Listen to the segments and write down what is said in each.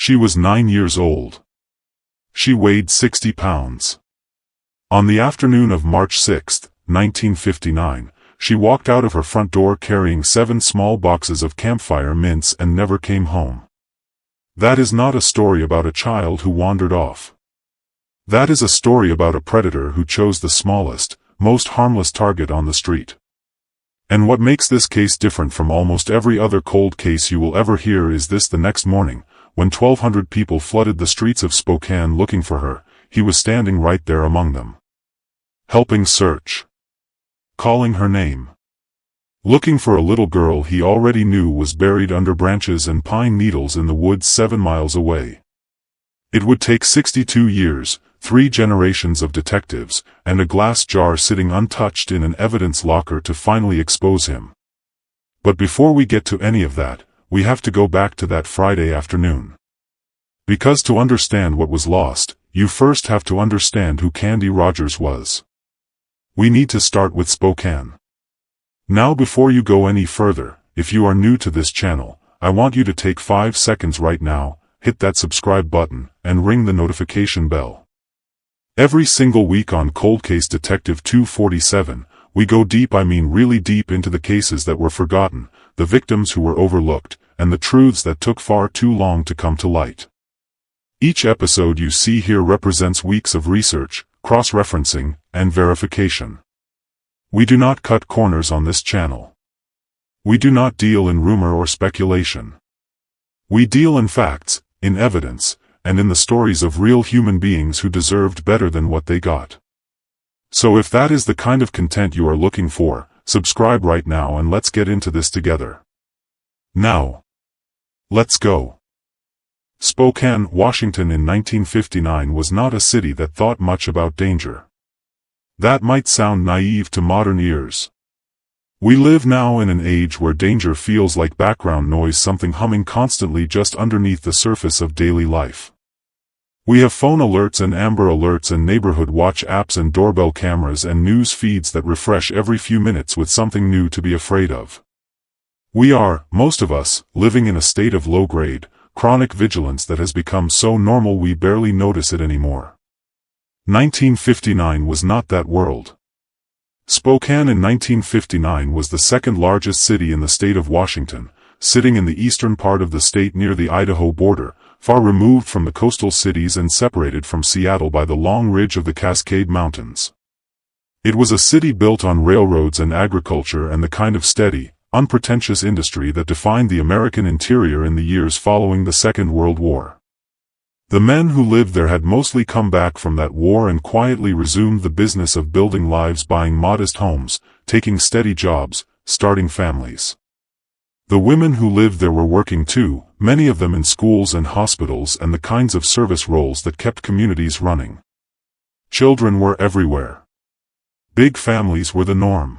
She was 9 years old. She weighed 60 pounds. On the afternoon of March 6, 1959, she walked out of her front door carrying 7 small boxes of campfire mints and never came home. That is not a story about a child who wandered off. That is a story about a predator who chose the smallest, most harmless target on the street. And what makes this case different from almost every other cold case you will ever hear is this: the next morning, when 1,200 people flooded the streets of Spokane looking for her, he was standing right there among them. Helping search. Calling her name. Looking for a little girl he already knew was buried under branches and pine needles in the woods 7 miles away. It would take 62 years, 3 generations of detectives, and a glass jar sitting untouched in an evidence locker to finally expose him. But before we get to any of that, we have to go back to that Friday afternoon. Because to understand what was lost, you first have to understand who Candy Rogers was. We need to start with Spokane. Now, before you go any further, if you are new to this channel, I want you to take 5 seconds right now, hit that subscribe button, and ring the notification bell. Every single week on Cold Case Detective 247, we go deep, I mean really deep, into the cases that were forgotten, the victims who were overlooked, and the truths that took far too long to come to light. Each episode you see here represents weeks of research, cross-referencing, and verification. We do not cut corners on this channel. We do not deal in rumor or speculation. We deal in facts, in evidence, and in the stories of real human beings who deserved better than what they got. So if that is the kind of content you are looking for, subscribe right now and let's get into this together. Now, let's go. Spokane, Washington in 1959 was not a city that thought much about danger. That might sound naive to modern ears. We live now in an age where danger feels like background noise, something humming constantly just underneath the surface of daily life. We have phone alerts and Amber Alerts and neighborhood watch apps and doorbell cameras and news feeds that refresh every few minutes with something new to be afraid of. We are, most of us, living in a state of low-grade, chronic vigilance that has become so normal we barely notice it anymore. 1959 was not that world. Spokane in 1959 was the second largest city in the state of Washington, sitting in the eastern part of the state near the Idaho border, far removed from the coastal cities and separated from Seattle by the long ridge of the Cascade Mountains. It was a city built on railroads and agriculture and the kind of steady, unpretentious industry that defined the American interior in the years following the Second World War. The men who lived there had mostly come back from that war and quietly resumed the business of building lives, buying modest homes, taking steady jobs, starting families. The women who lived there were working too, many of them in schools and hospitals and the kinds of service roles that kept communities running. Children were everywhere. Big families were the norm.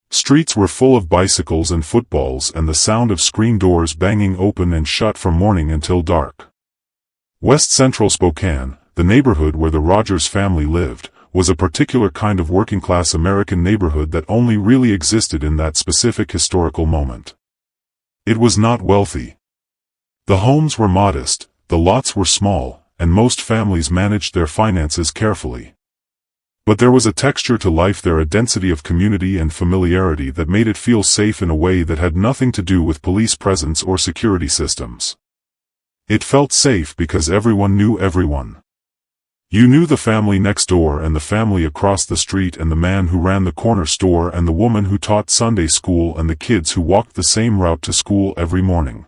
Streets were full of bicycles and footballs and the sound of screen doors banging open and shut from morning until dark. West Central Spokane, the neighborhood where the Rogers family lived, was a particular kind of working-class American neighborhood that only really existed in that specific historical moment. It was not wealthy. The homes were modest, the lots were small, and most families managed their finances carefully. But there was a texture to life there, a density of community and familiarity that made it feel safe in a way that had nothing to do with police presence or security systems. It felt safe because everyone knew everyone. You knew the family next door and the family across the street and the man who ran the corner store and the woman who taught Sunday school and the kids who walked the same route to school every morning.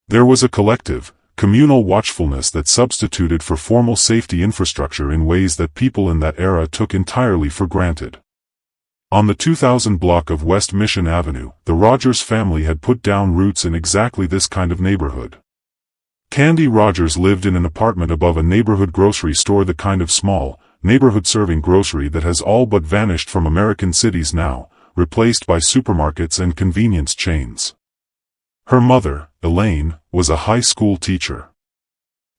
There was a collective, communal watchfulness that substituted for formal safety infrastructure in ways that people in that era took entirely for granted. On the 2000 block of West Mission Avenue, the Rogers family had put down roots in exactly this kind of neighborhood. Candy Rogers lived in an apartment above a neighborhood grocery store, the kind of small, neighborhood-serving grocery that has all but vanished from American cities now, replaced by supermarkets and convenience chains. Her mother, Elaine, was a high school teacher.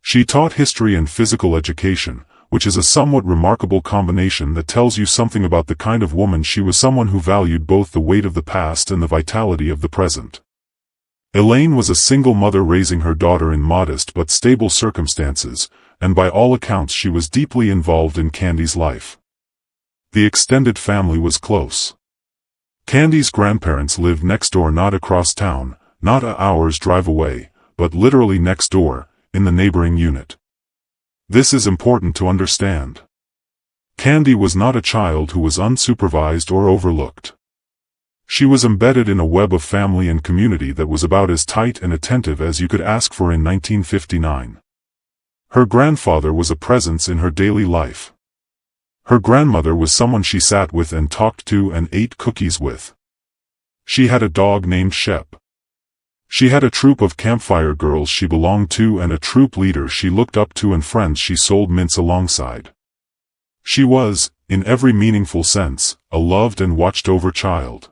She taught history and physical education, which is a somewhat remarkable combination that tells you something about the kind of woman she was, someone who valued both the weight of the past and the vitality of the present. Elaine was a single mother raising her daughter in modest but stable circumstances, and by all accounts she was deeply involved in Candy's life. The extended family was close. Candy's grandparents lived next door, not across town, not an hour's drive away, but literally next door, in the neighboring unit. This is important to understand. Candy was not a child who was unsupervised or overlooked. She was embedded in a web of family and community that was about as tight and attentive as you could ask for in 1959. Her grandfather was a presence in her daily life. Her grandmother was someone she sat with and talked to and ate cookies with. She had a dog named Shep. She had a troop of campfire girls she belonged to and a troop leader she looked up to and friends she sold mints alongside. She was, in every meaningful sense, a loved and watched-over child.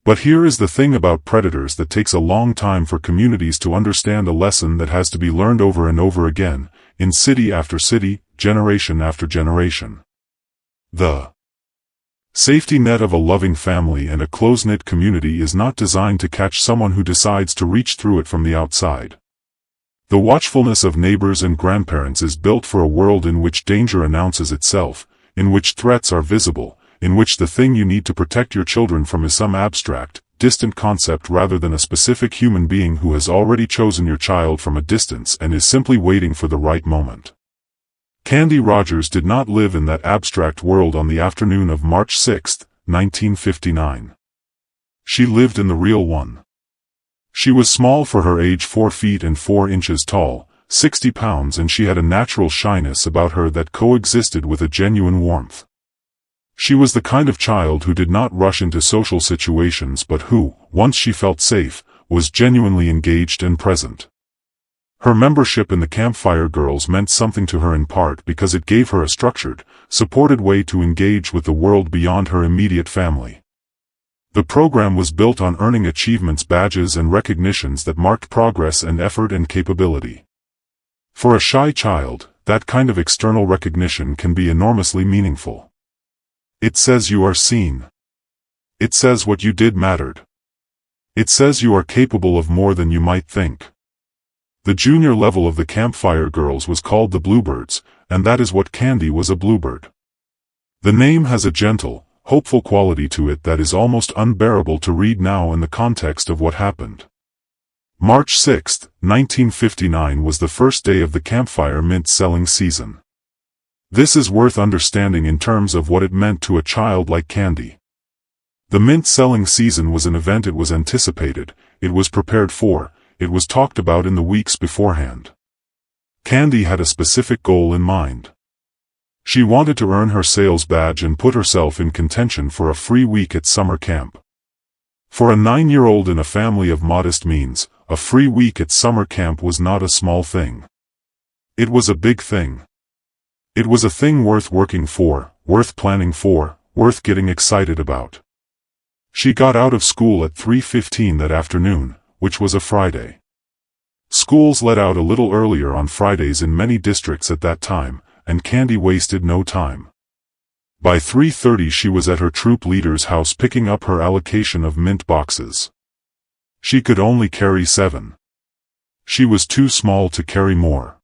But here is the thing about predators that takes a long time for communities to understand, a lesson that has to be learned over and over again, in city after city, generation after generation. The safety net of a loving family and a close-knit community is not designed to catch someone who decides to reach through it from the outside. The watchfulness of neighbors and grandparents is built for a world in which danger announces itself, in which threats are visible, in which the thing you need to protect your children from is some abstract, distant concept rather than a specific human being who has already chosen your child from a distance and is simply waiting for the right moment. Candy Rogers did not live in that abstract world on the afternoon of March 6, 1959. She lived in the real one. She was small for her age, 4 feet and 4 inches tall, 60 pounds, and she had a natural shyness about her that coexisted with a genuine warmth. She was the kind of child who did not rush into social situations but who, once she felt safe, was genuinely engaged and present. Her membership in the Campfire Girls meant something to her in part because it gave her a structured, supported way to engage with the world beyond her immediate family. The program was built on earning achievements, badges and recognitions that marked progress and effort and capability. For a shy child, that kind of external recognition can be enormously meaningful. It says you are seen. It says what you did mattered. It says you are capable of more than you might think. The junior level of the Campfire Girls was called the Bluebirds, and that is what Candy was, a bluebird. The name has a gentle, hopeful quality to it that is almost unbearable to read now in the context of what happened. March 6, 1959 was the first day of the campfire mint selling season. This is worth understanding in terms of what it meant to a child like Candy. The mint selling season was an event. It was anticipated, it was prepared for, it was talked about in the weeks beforehand. Candy had a specific goal in mind. She wanted to earn her sales badge and put herself in contention for a free week at summer camp. For a 9-year-old in a family of modest means, a free week at summer camp was not a small thing. It was a big thing. It was a thing worth working for, worth planning for, worth getting excited about. She got out of school at 3:15 that afternoon, which was a Friday. Schools let out a little earlier on Fridays in many districts at that time, and Candy wasted no time. By 3:30 she was at her troop leader's house picking up her allocation of mint boxes. She could only carry 7. She was too small to carry more.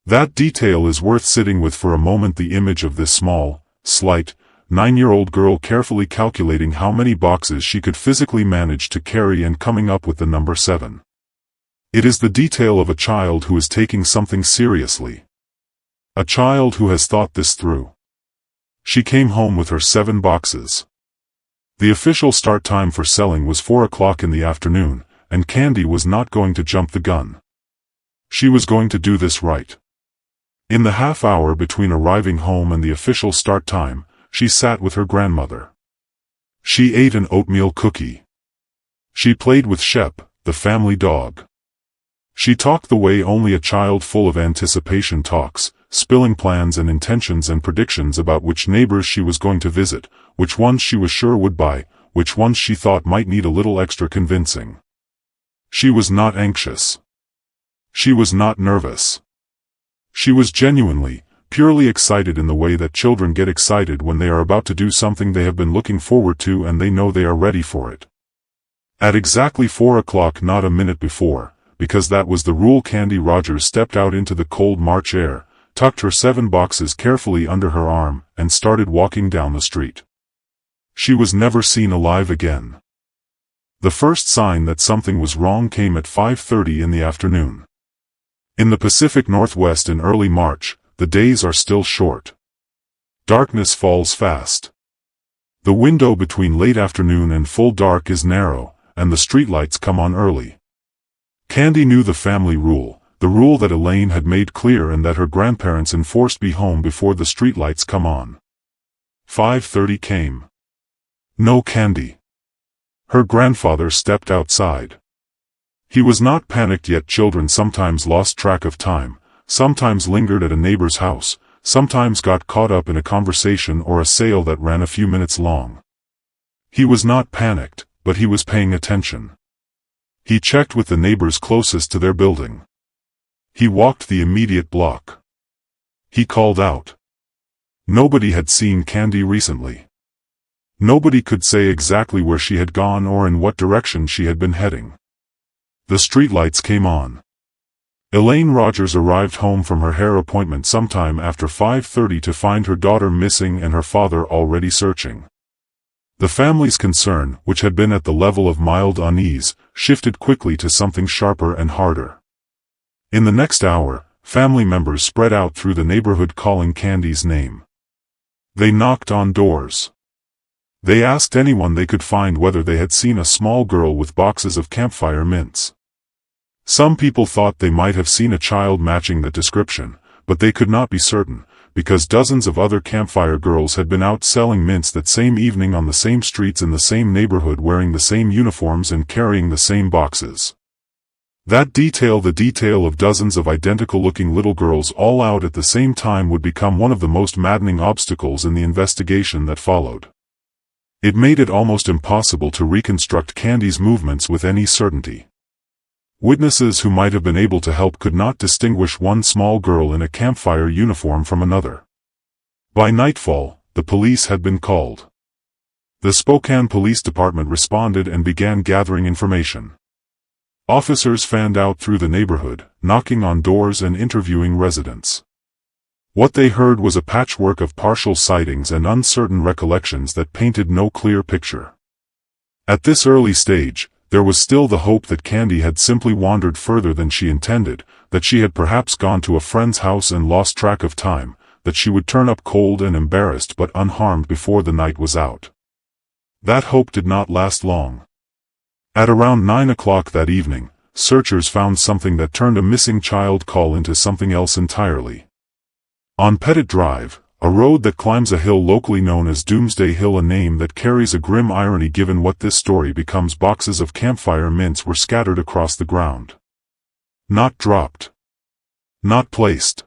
That detail is worth sitting with for a moment, the image of this small, slight, 9-year-old girl carefully calculating how many boxes she could physically manage to carry and coming up with the number 7. It is the detail of a child who is taking something seriously. A child who has thought this through. She came home with her 7 boxes. The official start time for selling was 4 o'clock in the afternoon, and Candy was not going to jump the gun. She was going to do this right. In the half hour between arriving home and the official start time, she sat with her grandmother. She ate an oatmeal cookie. She played with Shep, the family dog. She talked the way only a child full of anticipation talks, spilling plans and intentions and predictions about which neighbors she was going to visit, which ones she was sure would buy, which ones she thought might need a little extra convincing. She was not anxious. She was not nervous. She was genuinely, purely excited in the way that children get excited when they are about to do something they have been looking forward to and they know they are ready for it. At exactly 4 o'clock, not a minute before, because that was the rule, Candy Rogers stepped out into the cold March air, tucked her 7 boxes carefully under her arm, and started walking down the street. She was never seen alive again. The first sign that something was wrong came at 5:30 in the afternoon. In the Pacific Northwest in early March, the days are still short. Darkness falls fast. The window between late afternoon and full dark is narrow, and the streetlights come on early. Candy knew the family rule, the rule that Elaine had made clear and that her grandparents enforced: be home before the streetlights come on. 5:30 came. No Candy. Her grandfather stepped outside. He was not panicked yet. Children sometimes lost track of time, sometimes lingered at a neighbor's house, sometimes got caught up in a conversation or a sale that ran a few minutes long. He was not panicked, but he was paying attention. He checked with the neighbors closest to their building. He walked the immediate block. He called out. Nobody had seen Candy recently. Nobody could say exactly where she had gone or in what direction she had been heading. The streetlights came on. Elaine Rogers arrived home from her hair appointment sometime after 5:30 to find her daughter missing and her father already searching. The family's concern, which had been at the level of mild unease, shifted quickly to something sharper and harder. In the next hour, family members spread out through the neighborhood calling Candy's name. They knocked on doors. They asked anyone they could find whether they had seen a small girl with boxes of campfire mints. Some people thought they might have seen a child matching that description, but they could not be certain, because dozens of other campfire girls had been out selling mints that same evening on the same streets in the same neighborhood, wearing the same uniforms and carrying the same boxes. That detail, the detail of dozens of identical-looking little girls all out at the same time, would become one of the most maddening obstacles in the investigation that followed. It made it almost impossible to reconstruct Candy's movements with any certainty. Witnesses who might have been able to help could not distinguish one small girl in a campfire uniform from another. By nightfall, the police had been called. The Spokane Police Department responded and began gathering information. Officers fanned out through the neighborhood, knocking on doors and interviewing residents. What they heard was a patchwork of partial sightings and uncertain recollections that painted no clear picture. At this early stage, there was still the hope that Candy had simply wandered further than she intended, that she had perhaps gone to a friend's house and lost track of time, that she would turn up cold and embarrassed but unharmed before the night was out. That hope did not last long. At around 9 o'clock that evening, searchers found something that turned a missing child call into something else entirely. On Pettit Drive, a road that climbs a hill locally known as Doomsday Hill, a name that carries a grim irony given what this story becomes, boxes of campfire mints were scattered across the ground. Not dropped. Not placed.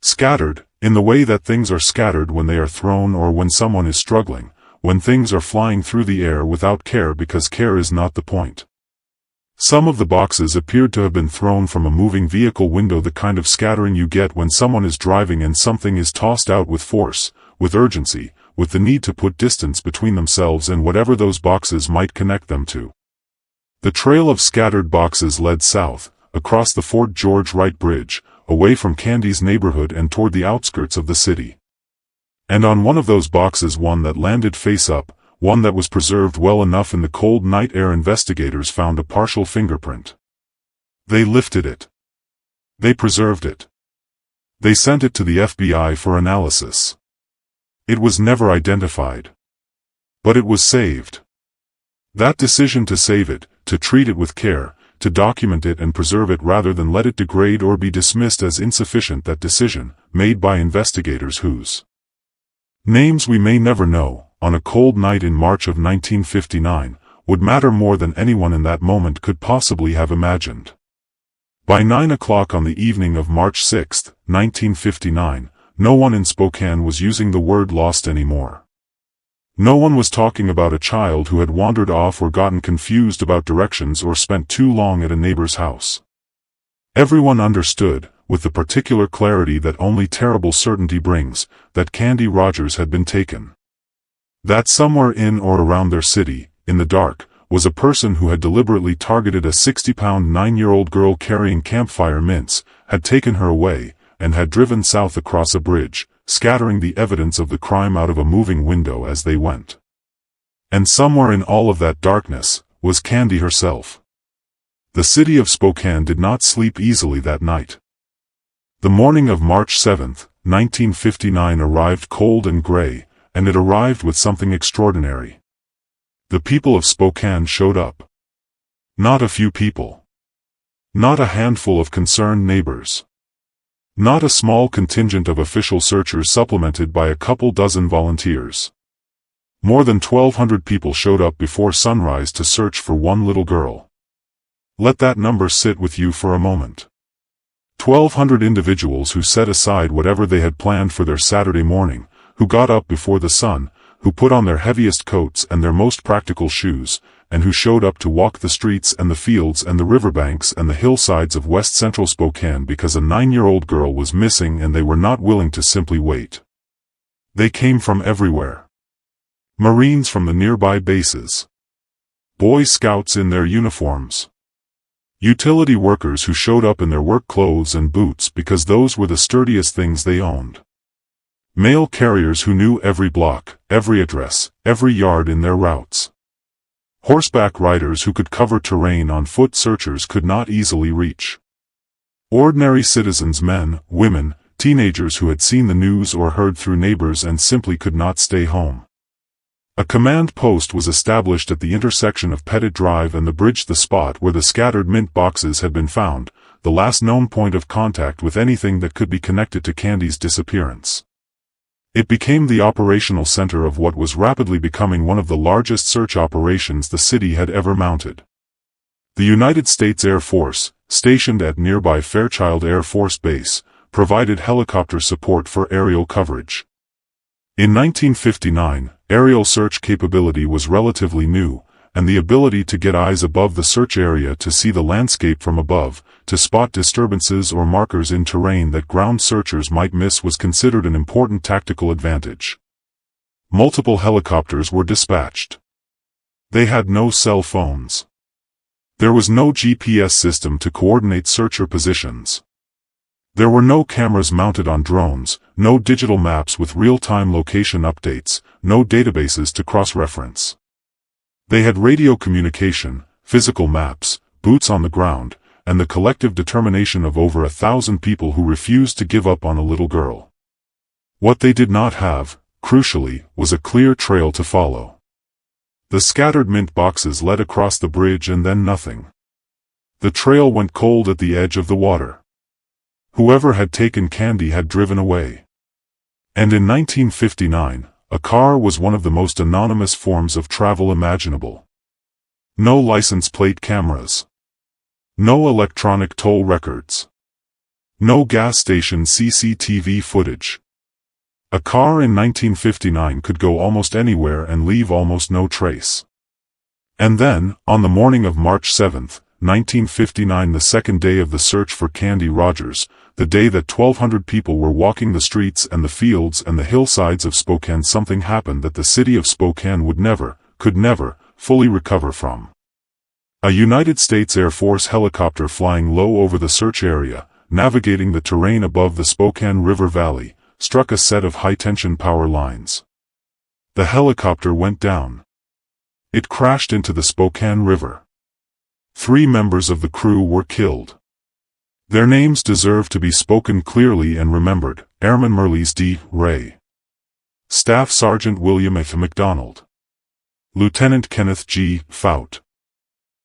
Scattered, in the way that things are scattered when they are thrown or when someone is struggling, when things are flying through the air without care, because care is not the point. Some of the boxes appeared to have been thrown from a moving vehicle window, the kind of scattering you get when someone is driving and something is tossed out with force, with urgency, with the need to put distance between themselves and whatever those boxes might connect them to. The trail of scattered boxes led south, across the Fort George Wright Bridge, away from Candy's neighborhood and toward the outskirts of the city. And on one of those boxes, one that landed face up, one that was preserved well enough in the cold night air, investigators found a partial fingerprint. They lifted it. They preserved it. They sent it to the FBI for analysis. It was never identified. But it was saved. That decision to save it, to treat it with care, to document it and preserve it rather than let it degrade or be dismissed as insufficient, that decision, made by investigators whose names we may never know, on a cold night in March of 1959, would matter more than anyone in that moment could possibly have imagined. By 9 o'clock on the evening of March 6, 1959, no one in Spokane was using the word lost anymore. No one was talking about a child who had wandered off or gotten confused about directions or spent too long at a neighbor's house. Everyone understood, with the particular clarity that only terrible certainty brings, that Candy Rogers had been taken. That somewhere in or around their city, in the dark, was a person who had deliberately targeted a 60-pound 9-year-old girl carrying campfire mints, had taken her away, and had driven south across a bridge, scattering the evidence of the crime out of a moving window as they went. And somewhere in all of that darkness, was Candy herself. The city of Spokane did not sleep easily that night. The morning of March 7, 1959 arrived cold and gray, and it arrived with something extraordinary. The people of Spokane showed up. Not a few people. Not a handful of concerned neighbors. Not a small contingent of official searchers supplemented by a couple dozen volunteers. More than 1,200 people showed up before sunrise to search for one little girl. Let that number sit with you for a moment. 1,200 individuals who set aside whatever they had planned for their Saturday morning, who got up before the sun, who put on their heaviest coats and their most practical shoes, and who showed up to walk the streets and the fields and the riverbanks and the hillsides of west central Spokane because a 9-year-old girl was missing and they were not willing to simply wait. They came from everywhere. Marines from the nearby bases. Boy Scouts in their uniforms. Utility workers who showed up in their work clothes and boots because those were the sturdiest things they owned. Mail carriers who knew every block, every address, every yard in their routes. Horseback riders who could cover terrain on foot searchers could not easily reach. Ordinary citizens, men, women, teenagers who had seen the news or heard through neighbors and simply could not stay home. A command post was established at the intersection of Pettit Drive and the bridge, the spot where the scattered mint boxes had been found, the last known point of contact with anything that could be connected to Candy's disappearance. It became the operational center of what was rapidly becoming one of the largest search operations the city had ever mounted. The United States Air Force, stationed at nearby Fairchild Air Force Base, provided helicopter support for aerial coverage. In 1959, aerial search capability was relatively new, and the ability to get eyes above the search area to see the landscape from above, to spot disturbances or markers in terrain that ground searchers might miss was considered an important tactical advantage. Multiple helicopters were dispatched. They had no cell phones. There was no GPS system to coordinate searcher positions. There were no cameras mounted on drones, no digital maps with real-time location updates, no databases to cross-reference. They had radio communication, physical maps, boots on the ground, and the collective determination of over 1,000 people who refused to give up on a little girl. What they did not have, crucially, was a clear trail to follow. The scattered mint boxes led across the bridge and then nothing. The trail went cold at the edge of the water. Whoever had taken Candy had driven away. And in 1959, a car was one of the most anonymous forms of travel imaginable. No license plate cameras. No electronic toll records. No gas station CCTV footage. A car in 1959 could go almost anywhere and leave almost no trace. And then, on the morning of March 7, 1959, the second day of the search for Candy Rogers, the day that 1,200 people were walking the streets and the fields and the hillsides of Spokane, something happened that the city of Spokane would never, could never, fully recover from. A United States Air Force helicopter flying low over the search area, navigating the terrain above the Spokane River Valley, struck a set of high-tension power lines. The helicopter went down. It crashed into the Spokane River. 3 members of the crew were killed. Their names deserve to be spoken clearly and remembered: Airman Merlis D. Ray, Staff Sergeant William F. McDonald, Lieutenant Kenneth G. Fout.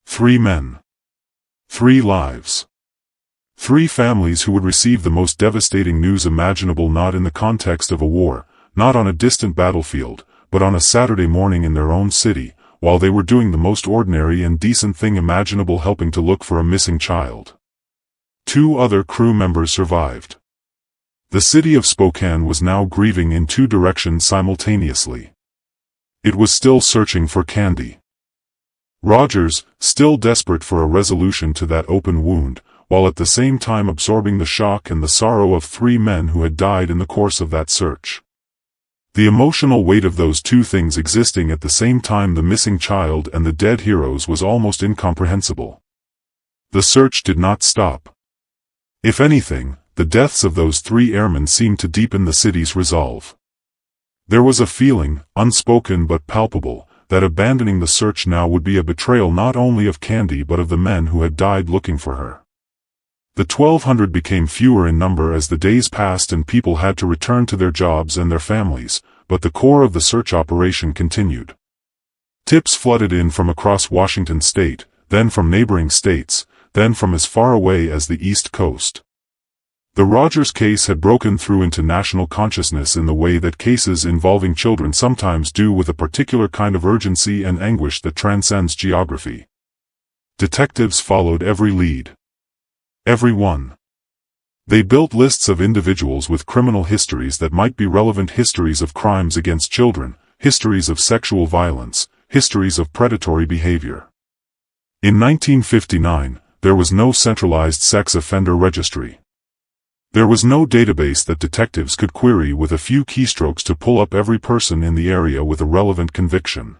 3 men. 3 lives. 3 families who would receive the most devastating news imaginable, not in the context of a war, not on a distant battlefield, but on a Saturday morning in their own city, while they were doing the most ordinary and decent thing imaginable, helping to look for a missing child. 2 other crew members survived. The city of Spokane was now grieving in 2 directions simultaneously. It was still searching for Candy Rogers, still desperate for a resolution to that open wound, while at the same time absorbing the shock and the sorrow of 3 men who had died in the course of that search. The emotional weight of those two things existing at the same time, the missing child and the dead heroes, was almost incomprehensible. The search did not stop. If anything, the deaths of those three airmen seemed to deepen the city's resolve. There was a feeling, unspoken but palpable, that abandoning the search now would be a betrayal not only of Candy but of the men who had died looking for her. The 1,200 became fewer in number as the days passed and people had to return to their jobs and their families, but the core of the search operation continued. Tips flooded in from across Washington state, then from neighboring states, then from as far away as the East Coast. The Rogers case had broken through into national consciousness in the way that cases involving children sometimes do, with a particular kind of urgency and anguish that transcends geography. Detectives followed every lead. Every one. They built lists of individuals with criminal histories that might be relevant: histories of crimes against children, histories of sexual violence, histories of predatory behavior. In 1959, there was no centralized sex offender registry. There was no database that detectives could query with a few keystrokes to pull up every person in the area with a relevant conviction.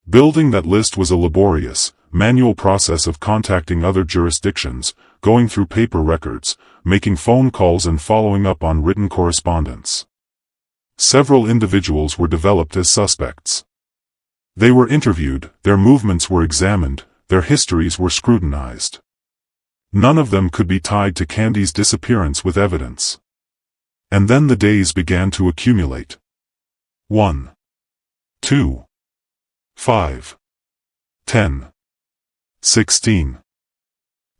Building that list was a laborious, manual process of contacting other jurisdictions, going through paper records, making phone calls and following up on written correspondence. Several individuals were developed as suspects. They were interviewed, their movements were examined, their histories were scrutinized. None of them could be tied to Candy's disappearance with evidence. And then the days began to accumulate. 1, 2, 5, 10, 16.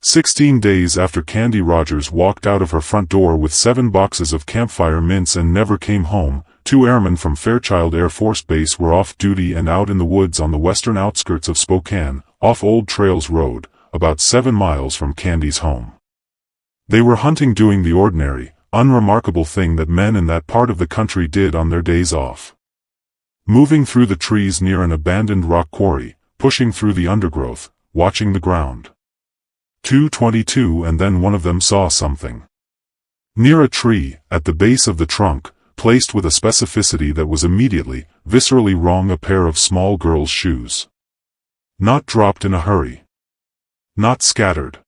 16 days after Candy Rogers walked out of her front door with 7 boxes of campfire mints and never came home, 2 airmen from Fairchild Air Force Base were off duty and out in the woods on the western outskirts of Spokane, off Old Trails Road, about 7 miles from Candy's home. They were hunting, doing the ordinary, unremarkable thing that men in that part of the country did on their days off. Moving through the trees near an abandoned rock quarry, pushing through the undergrowth, watching the ground. 2:22, and then one of them saw something. Near a tree, at the base of the trunk, placed with a specificity that was immediately, viscerally wrong, a pair of small girls' shoes. Not dropped in a hurry. Not scattered.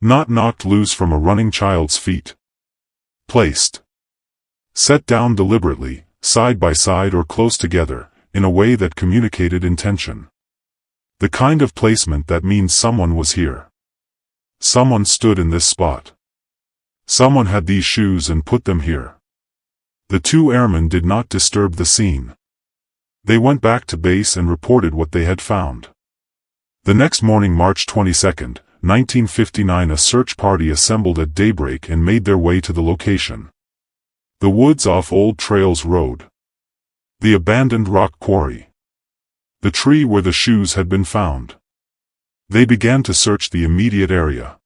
Not knocked loose from a running child's feet. Placed. Set down deliberately, side by side or close together, in a way that communicated intention. The kind of placement that means someone was here. Someone stood in this spot. Someone had these shoes and put them here. The 2 airmen did not disturb the scene. They went back to base and reported what they had found. The next morning, March 22, 1959, a search party assembled at daybreak and made their way to the location. The woods off Old Trails Road. The abandoned rock quarry. The tree where the shoes had been found. They began to search the immediate area.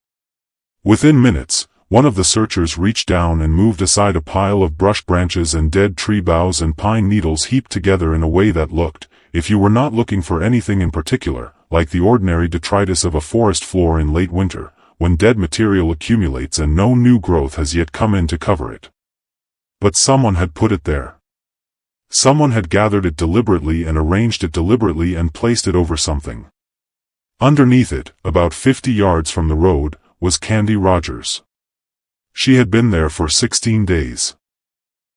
Within minutes, one of the searchers reached down and moved aside a pile of brush branches and dead tree boughs and pine needles heaped together in a way that looked, if you were not looking for anything in particular, like the ordinary detritus of a forest floor in late winter, when dead material accumulates and no new growth has yet come in to cover it. But someone had put it there. Someone had gathered it deliberately and arranged it deliberately and placed it over something. Underneath it, about 50 yards from the road, was Candy Rogers. She had been there for 16 days.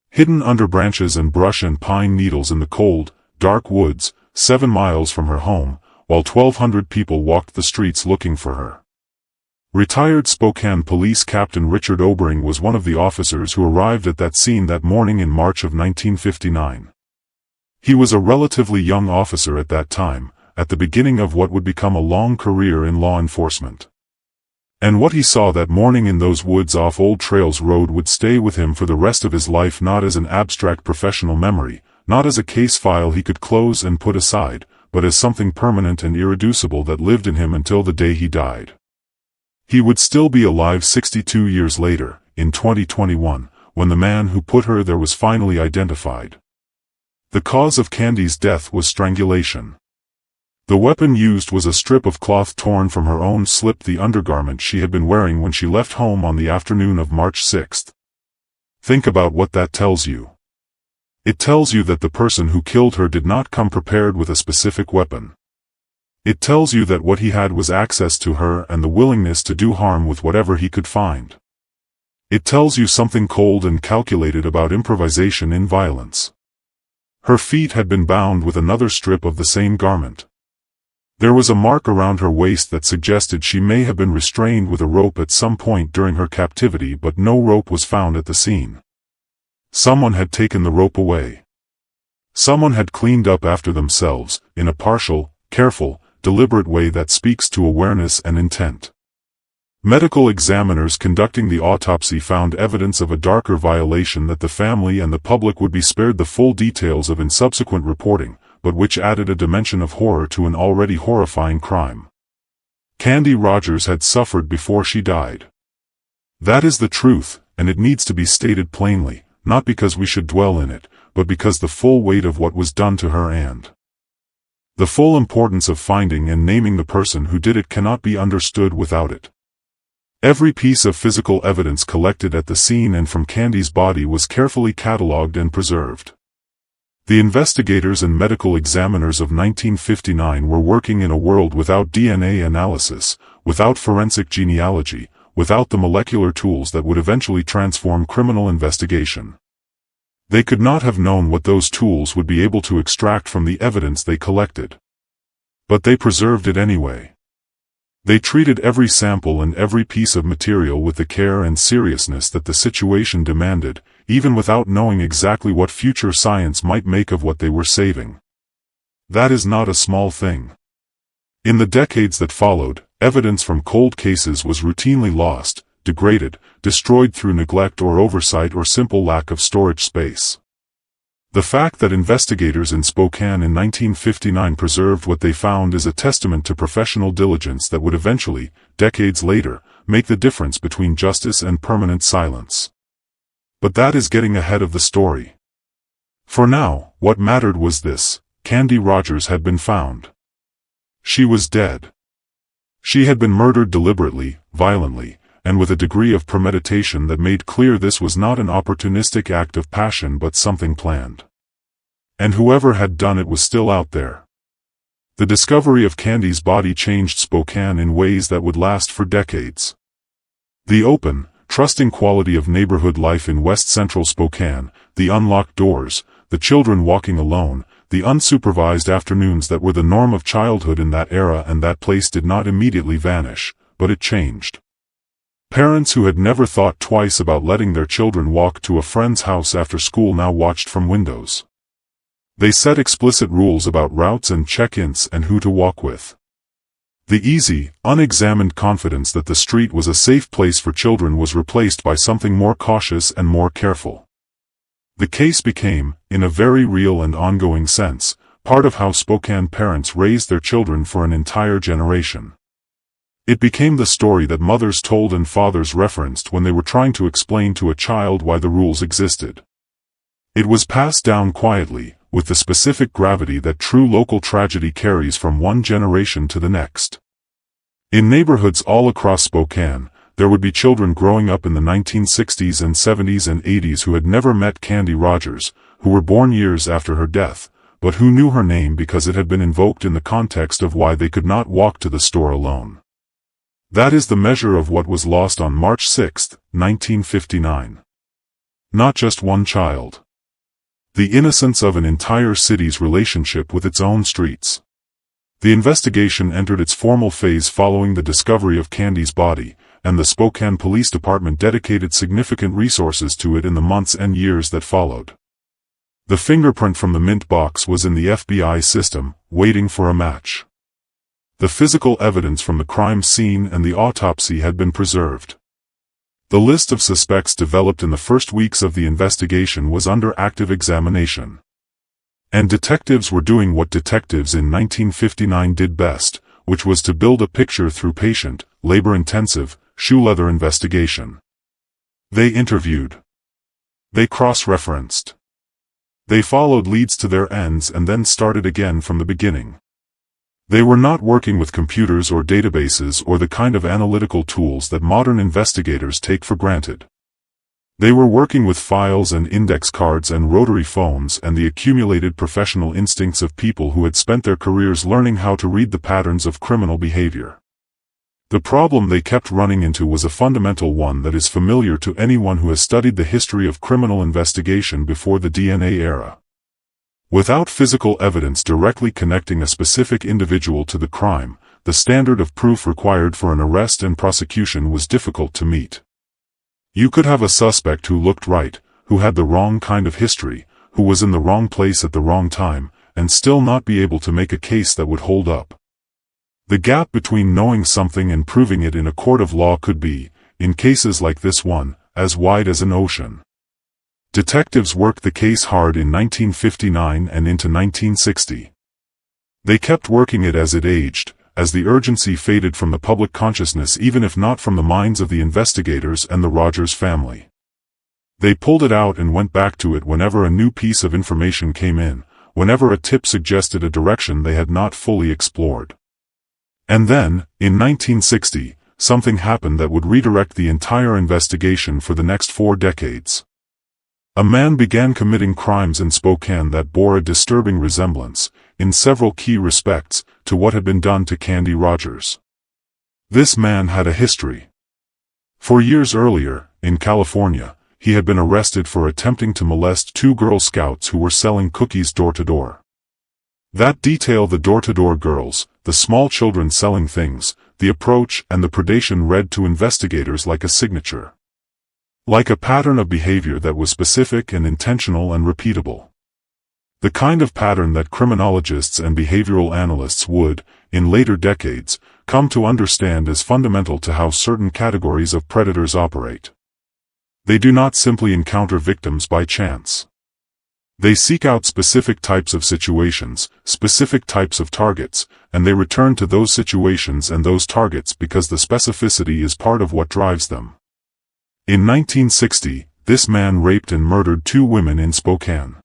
Hidden under branches and brush and pine needles in the cold, dark woods, 7 miles from her home, while 1,200 people walked the streets looking for her. Retired Spokane Police Captain Richard Obering was one of the officers who arrived at that scene that morning in March of 1959. He was a relatively young officer at that time, at the beginning of what would become a long career in law enforcement. And what he saw that morning in those woods off Old Trails Road would stay with him for the rest of his life, not as an abstract professional memory, not as a case file he could close and put aside, but as something permanent and irreducible that lived in him until the day he died. He would still be alive 62 years later, in 2021, when the man who put her there was finally identified. The cause of Candy's death was strangulation. The weapon used was a strip of cloth torn from her own slip, the undergarment she had been wearing when she left home on the afternoon of March 6. Think about what that tells you. It tells you that the person who killed her did not come prepared with a specific weapon. It tells you that what he had was access to her and the willingness to do harm with whatever he could find. It tells you something cold and calculated about improvisation in violence. Her feet had been bound with another strip of the same garment. There was a mark around her waist that suggested she may have been restrained with a rope at some point during her captivity, but no rope was found at the scene. Someone had taken the rope away. Someone had cleaned up after themselves, in a partial, careful, deliberate way that speaks to awareness and intent. Medical examiners conducting the autopsy found evidence of a darker violation that the family and the public would be spared the full details of in subsequent reporting, but which added a dimension of horror to an already horrifying crime. Candy Rogers had suffered before she died. That is the truth, and it needs to be stated plainly, not because we should dwell in it, but because the full weight of what was done to her and the full importance of finding and naming the person who did it cannot be understood without it. Every piece of physical evidence collected at the scene and from Candy's body was carefully catalogued and preserved. The investigators and medical examiners of 1959 were working in a world without DNA analysis, without forensic genealogy, without the molecular tools that would eventually transform criminal investigation. They could not have known what those tools would be able to extract from the evidence they collected. But they preserved it anyway. They treated every sample and every piece of material with the care and seriousness that the situation demanded, even without knowing exactly what future science might make of what they were saving. That is not a small thing. In the decades that followed, evidence from cold cases was routinely lost, degraded, destroyed through neglect or oversight or simple lack of storage space. The fact that investigators in Spokane in 1959 preserved what they found is a testament to professional diligence that would eventually, decades later, make the difference between justice and permanent silence. But that is getting ahead of the story. For now, what mattered was this: Candy Rogers had been found. She was dead. She had been murdered deliberately, violently, and with a degree of premeditation that made clear this was not an opportunistic act of passion but something planned. And whoever had done it was still out there. The discovery of Candy's body changed Spokane in ways that would last for decades. The open, trusting quality of neighborhood life in west-central Spokane, the unlocked doors, the children walking alone, the unsupervised afternoons that were the norm of childhood in that era and that place did not immediately vanish, but it changed. Parents who had never thought twice about letting their children walk to a friend's house after school now watched from windows. They set explicit rules about routes and check-ins and who to walk with. The easy, unexamined confidence that the street was a safe place for children was replaced by something more cautious and more careful. The case became, in a very real and ongoing sense, part of how Spokane parents raised their children for an entire generation. It became the story that mothers told and fathers referenced when they were trying to explain to a child why the rules existed. It was passed down quietly, with the specific gravity that true local tragedy carries from one generation to the next. In neighborhoods all across Spokane, there would be children growing up in the 1960s and 70s and 80s who had never met Candy Rogers, who were born years after her death, but who knew her name because it had been invoked in the context of why they could not walk to the store alone. That is the measure of what was lost on March 6, 1959. Not just one child. The innocence of an entire city's relationship with its own streets. The investigation entered its formal phase following the discovery of Candy's body, and the Spokane Police Department dedicated significant resources to it in the months and years that followed. The fingerprint from the mint box was in the FBI system, waiting for a match. The physical evidence from the crime scene and the autopsy had been preserved. The list of suspects developed in the first weeks of the investigation was under active examination. And detectives were doing what detectives in 1959 did best, which was to build a picture through patient, labor-intensive, shoe-leather investigation. They interviewed. They cross-referenced. They followed leads to their ends and then started again from the beginning. They were not working with computers or databases or the kind of analytical tools that modern investigators take for granted. They were working with files and index cards and rotary phones and the accumulated professional instincts of people who had spent their careers learning how to read the patterns of criminal behavior. The problem they kept running into was a fundamental one that is familiar to anyone who has studied the history of criminal investigation before the DNA era. Without physical evidence directly connecting a specific individual to the crime, the standard of proof required for an arrest and prosecution was difficult to meet. You could have a suspect who looked right, who had the wrong kind of history, who was in the wrong place at the wrong time, and still not be able to make a case that would hold up. The gap between knowing something and proving it in a court of law could be, in cases like this one, as wide as an ocean. Detectives worked the case hard in 1959 and into 1960. They kept working it as it aged, as the urgency faded from the public consciousness even if not from the minds of the investigators and the Rogers family. They pulled it out and went back to it whenever a new piece of information came in, whenever a tip suggested a direction they had not fully explored. And then, in 1960, something happened that would redirect the entire investigation for the next 4 decades. A man began committing crimes in Spokane that bore a disturbing resemblance, in several key respects, to what had been done to Candy Rogers. This man had a history. 4 years earlier, in California, he had been arrested for attempting to molest 2 Girl Scouts who were selling cookies door-to-door. That detail, the door-to-door girls, the small children selling things, the approach and the predation read to investigators like a signature. Like a pattern of behavior that was specific and intentional and repeatable. The kind of pattern that criminologists and behavioral analysts would, in later decades, come to understand as fundamental to how certain categories of predators operate. They do not simply encounter victims by chance. They seek out specific types of situations, specific types of targets, and they return to those situations and those targets because the specificity is part of what drives them. In 1960, this man raped and murdered 2 women in Spokane.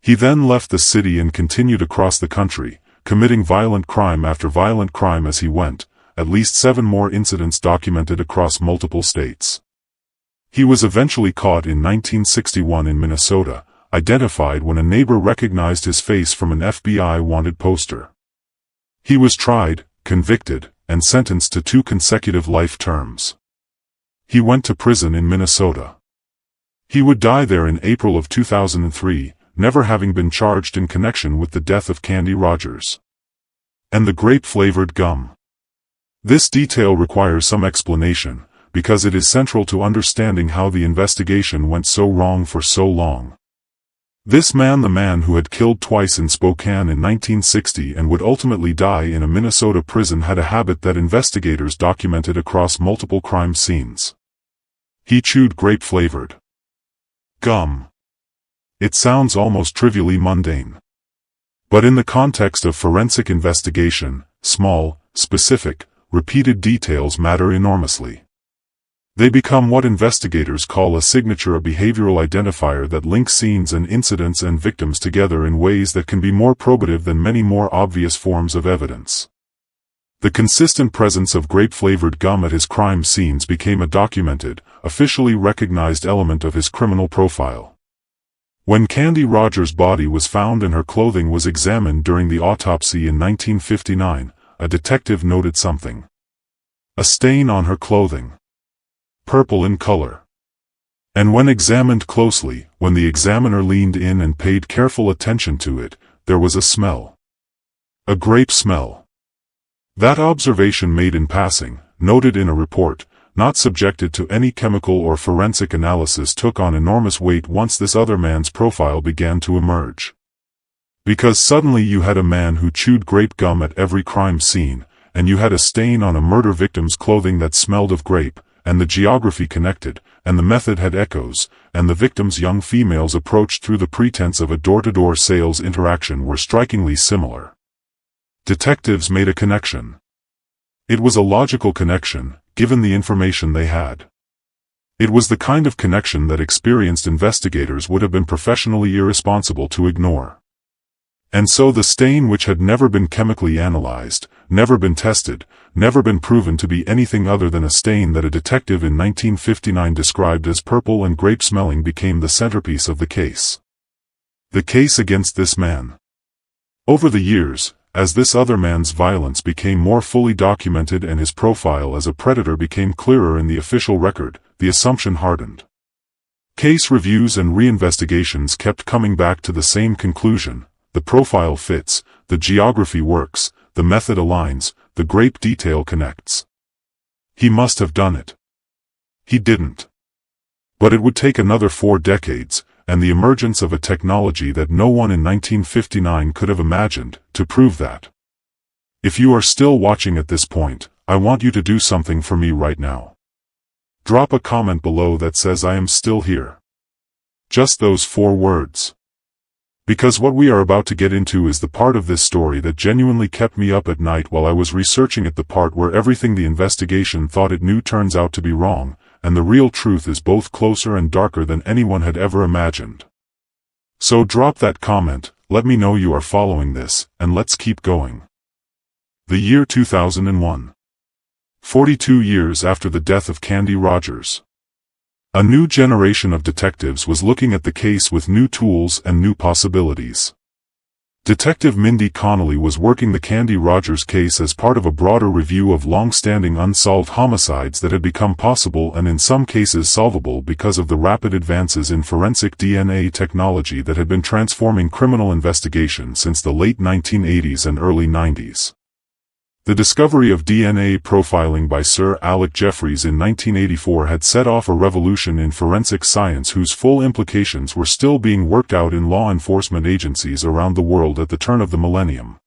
He then left the city and continued across the country, committing violent crime after violent crime as he went, at least 7 more incidents documented across multiple states. He was eventually caught in 1961 in Minnesota, identified when a neighbor recognized his face from an FBI wanted poster. He was tried, convicted, and sentenced to 2 consecutive life terms. He went to prison in Minnesota. He would die there in April of 2003, never having been charged in connection with the death of Candy Rogers. And the grape-flavored gum. This detail requires some explanation, because it is central to understanding how the investigation went so wrong for so long. This man, the man who had killed twice in Spokane in 1960 and would ultimately die in a Minnesota prison, had a habit that investigators documented across multiple crime scenes. He chewed grape-flavored gum. It sounds almost trivially mundane. But in the context of forensic investigation, small, specific, repeated details matter enormously. They become what investigators call a signature, a behavioral identifier that links scenes and incidents and victims together in ways that can be more probative than many more obvious forms of evidence. The consistent presence of grape-flavored gum at his crime scenes became a documented, officially recognized element of his criminal profile. When Candy Rogers' body was found and her clothing was examined during the autopsy in 1959, a detective noted something. A stain on her clothing. Purple in color. And when examined closely, when the examiner leaned in and paid careful attention to it, there was a smell. A grape smell. That observation, made in passing, noted in a report, not subjected to any chemical or forensic analysis, took on enormous weight once this other man's profile began to emerge. Because suddenly you had a man who chewed grape gum at every crime scene, and you had a stain on a murder victim's clothing that smelled of grape, and the geography connected, and the method had echoes, and the victim's young females approached through the pretense of a door-to-door sales interaction were strikingly similar. Detectives made a connection. It was a logical connection, given the information they had. It was the kind of connection that experienced investigators would have been professionally irresponsible to ignore. And so the stain, which had never been chemically analyzed, never been tested, never been proven to be anything other than a stain that a detective in 1959 described as purple and grape-smelling, became the centerpiece of the case. The case against this man. Over the years, as this other man's violence became more fully documented and his profile as a predator became clearer in the official record, the assumption hardened. Case reviews and reinvestigations kept coming back to the same conclusion: the profile fits, the geography works, the method aligns, the grape detail connects. He must have done it. He didn't. But it would take another 4 decades, and the emergence of a technology that no one in 1959 could have imagined, to prove that. If you are still watching at this point, I want you to do something for me right now. Drop a comment below that says I am still here. Just those 4 words. Because what we are about to get into is the part of this story that genuinely kept me up at night while I was researching it, the part where everything the investigation thought it knew turns out to be wrong, and the real truth is both closer and darker than anyone had ever imagined. So drop that comment, let me know you are following this, and let's keep going. The year 2001. 42 years after the death of Candy Rogers. A new generation of detectives was looking at the case with new tools and new possibilities. Detective Mindy Connolly was working the Candy Rogers case as part of a broader review of long-standing unsolved homicides that had become possible and in some cases solvable because of the rapid advances in forensic DNA technology that had been transforming criminal investigation since the late 1980s and early 90s. The discovery of DNA profiling by Sir Alec Jeffreys in 1984 had set off a revolution in forensic science whose full implications were still being worked out in law enforcement agencies around the world at the turn of the millennium.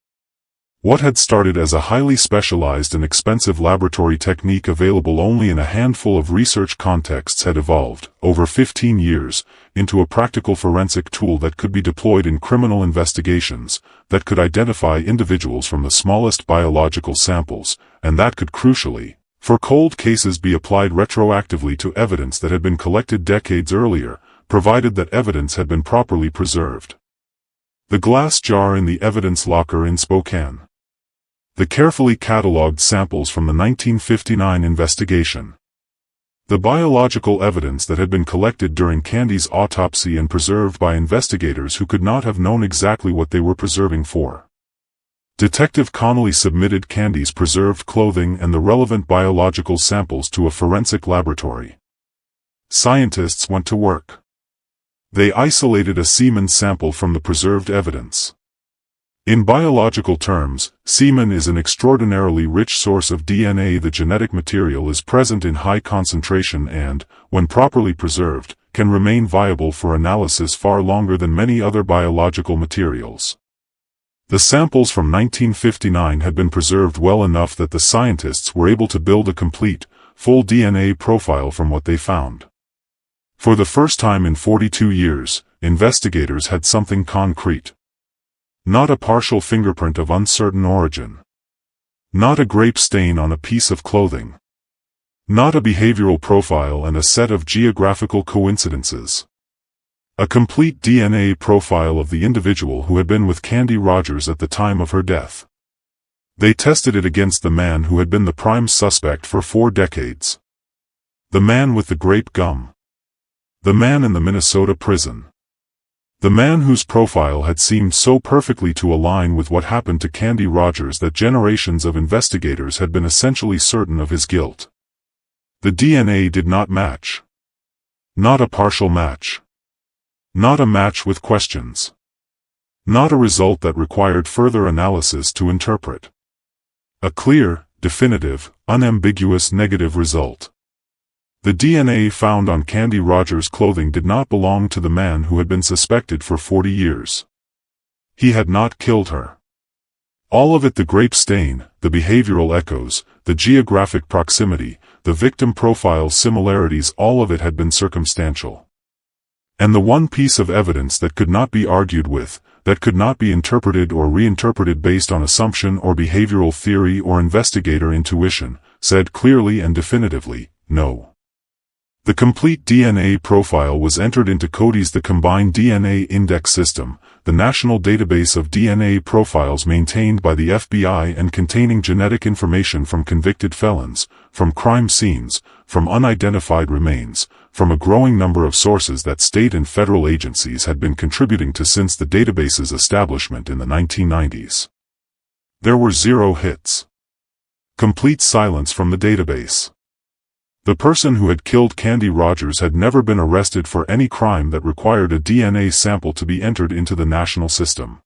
What had started as a highly specialized and expensive laboratory technique available only in a handful of research contexts had evolved, over 15 years, into a practical forensic tool that could be deployed in criminal investigations, that could identify individuals from the smallest biological samples, and that could crucially, for cold cases, be applied retroactively to evidence that had been collected decades earlier, provided that evidence had been properly preserved. The glass jar in the evidence locker in Spokane. The carefully catalogued samples from the 1959 investigation. The biological evidence that had been collected during Candy's autopsy and preserved by investigators who could not have known exactly what they were preserving for. Detective Connolly submitted Candy's preserved clothing and the relevant biological samples to a forensic laboratory. Scientists went to work. They isolated a semen sample from the preserved evidence. In biological terms, semen is an extraordinarily rich source of DNA. The genetic material is present in high concentration and, when properly preserved, can remain viable for analysis far longer than many other biological materials. The samples from 1959 had been preserved well enough that the scientists were able to build a complete, full DNA profile from what they found. For the first time in 42 years, investigators had something concrete. Not a partial fingerprint of uncertain origin. Not a grape stain on a piece of clothing. Not a behavioral profile and a set of geographical coincidences. A complete DNA profile of the individual who had been with Candy Rogers at the time of her death. They tested it against the man who had been the prime suspect for 4 decades. The man with the grape gum. The man in the Minnesota prison. The man whose profile had seemed so perfectly to align with what happened to Candy Rogers that generations of investigators had been essentially certain of his guilt. The DNA did not match. Not a partial match. Not a match with questions. Not a result that required further analysis to interpret. A clear, definitive, unambiguous negative result. The DNA found on Candy Rogers' clothing did not belong to the man who had been suspected for 40 years. He had not killed her. All of it, the grape stain, the behavioral echoes, the geographic proximity, the victim profile similarities, all of it had been circumstantial. And the one piece of evidence that could not be argued with, that could not be interpreted or reinterpreted based on assumption or behavioral theory or investigator intuition, said clearly and definitively, no. The complete DNA profile was entered into ColdCase, the Combined DNA Index System, the national database of DNA profiles maintained by the FBI and containing genetic information from convicted felons, from crime scenes, from unidentified remains, from a growing number of sources that state and federal agencies had been contributing to since the database's establishment in the 1990s. There were 0 hits. Complete silence from the database. The person who had killed Candy Rogers had never been arrested for any crime that required a DNA sample to be entered into the national system.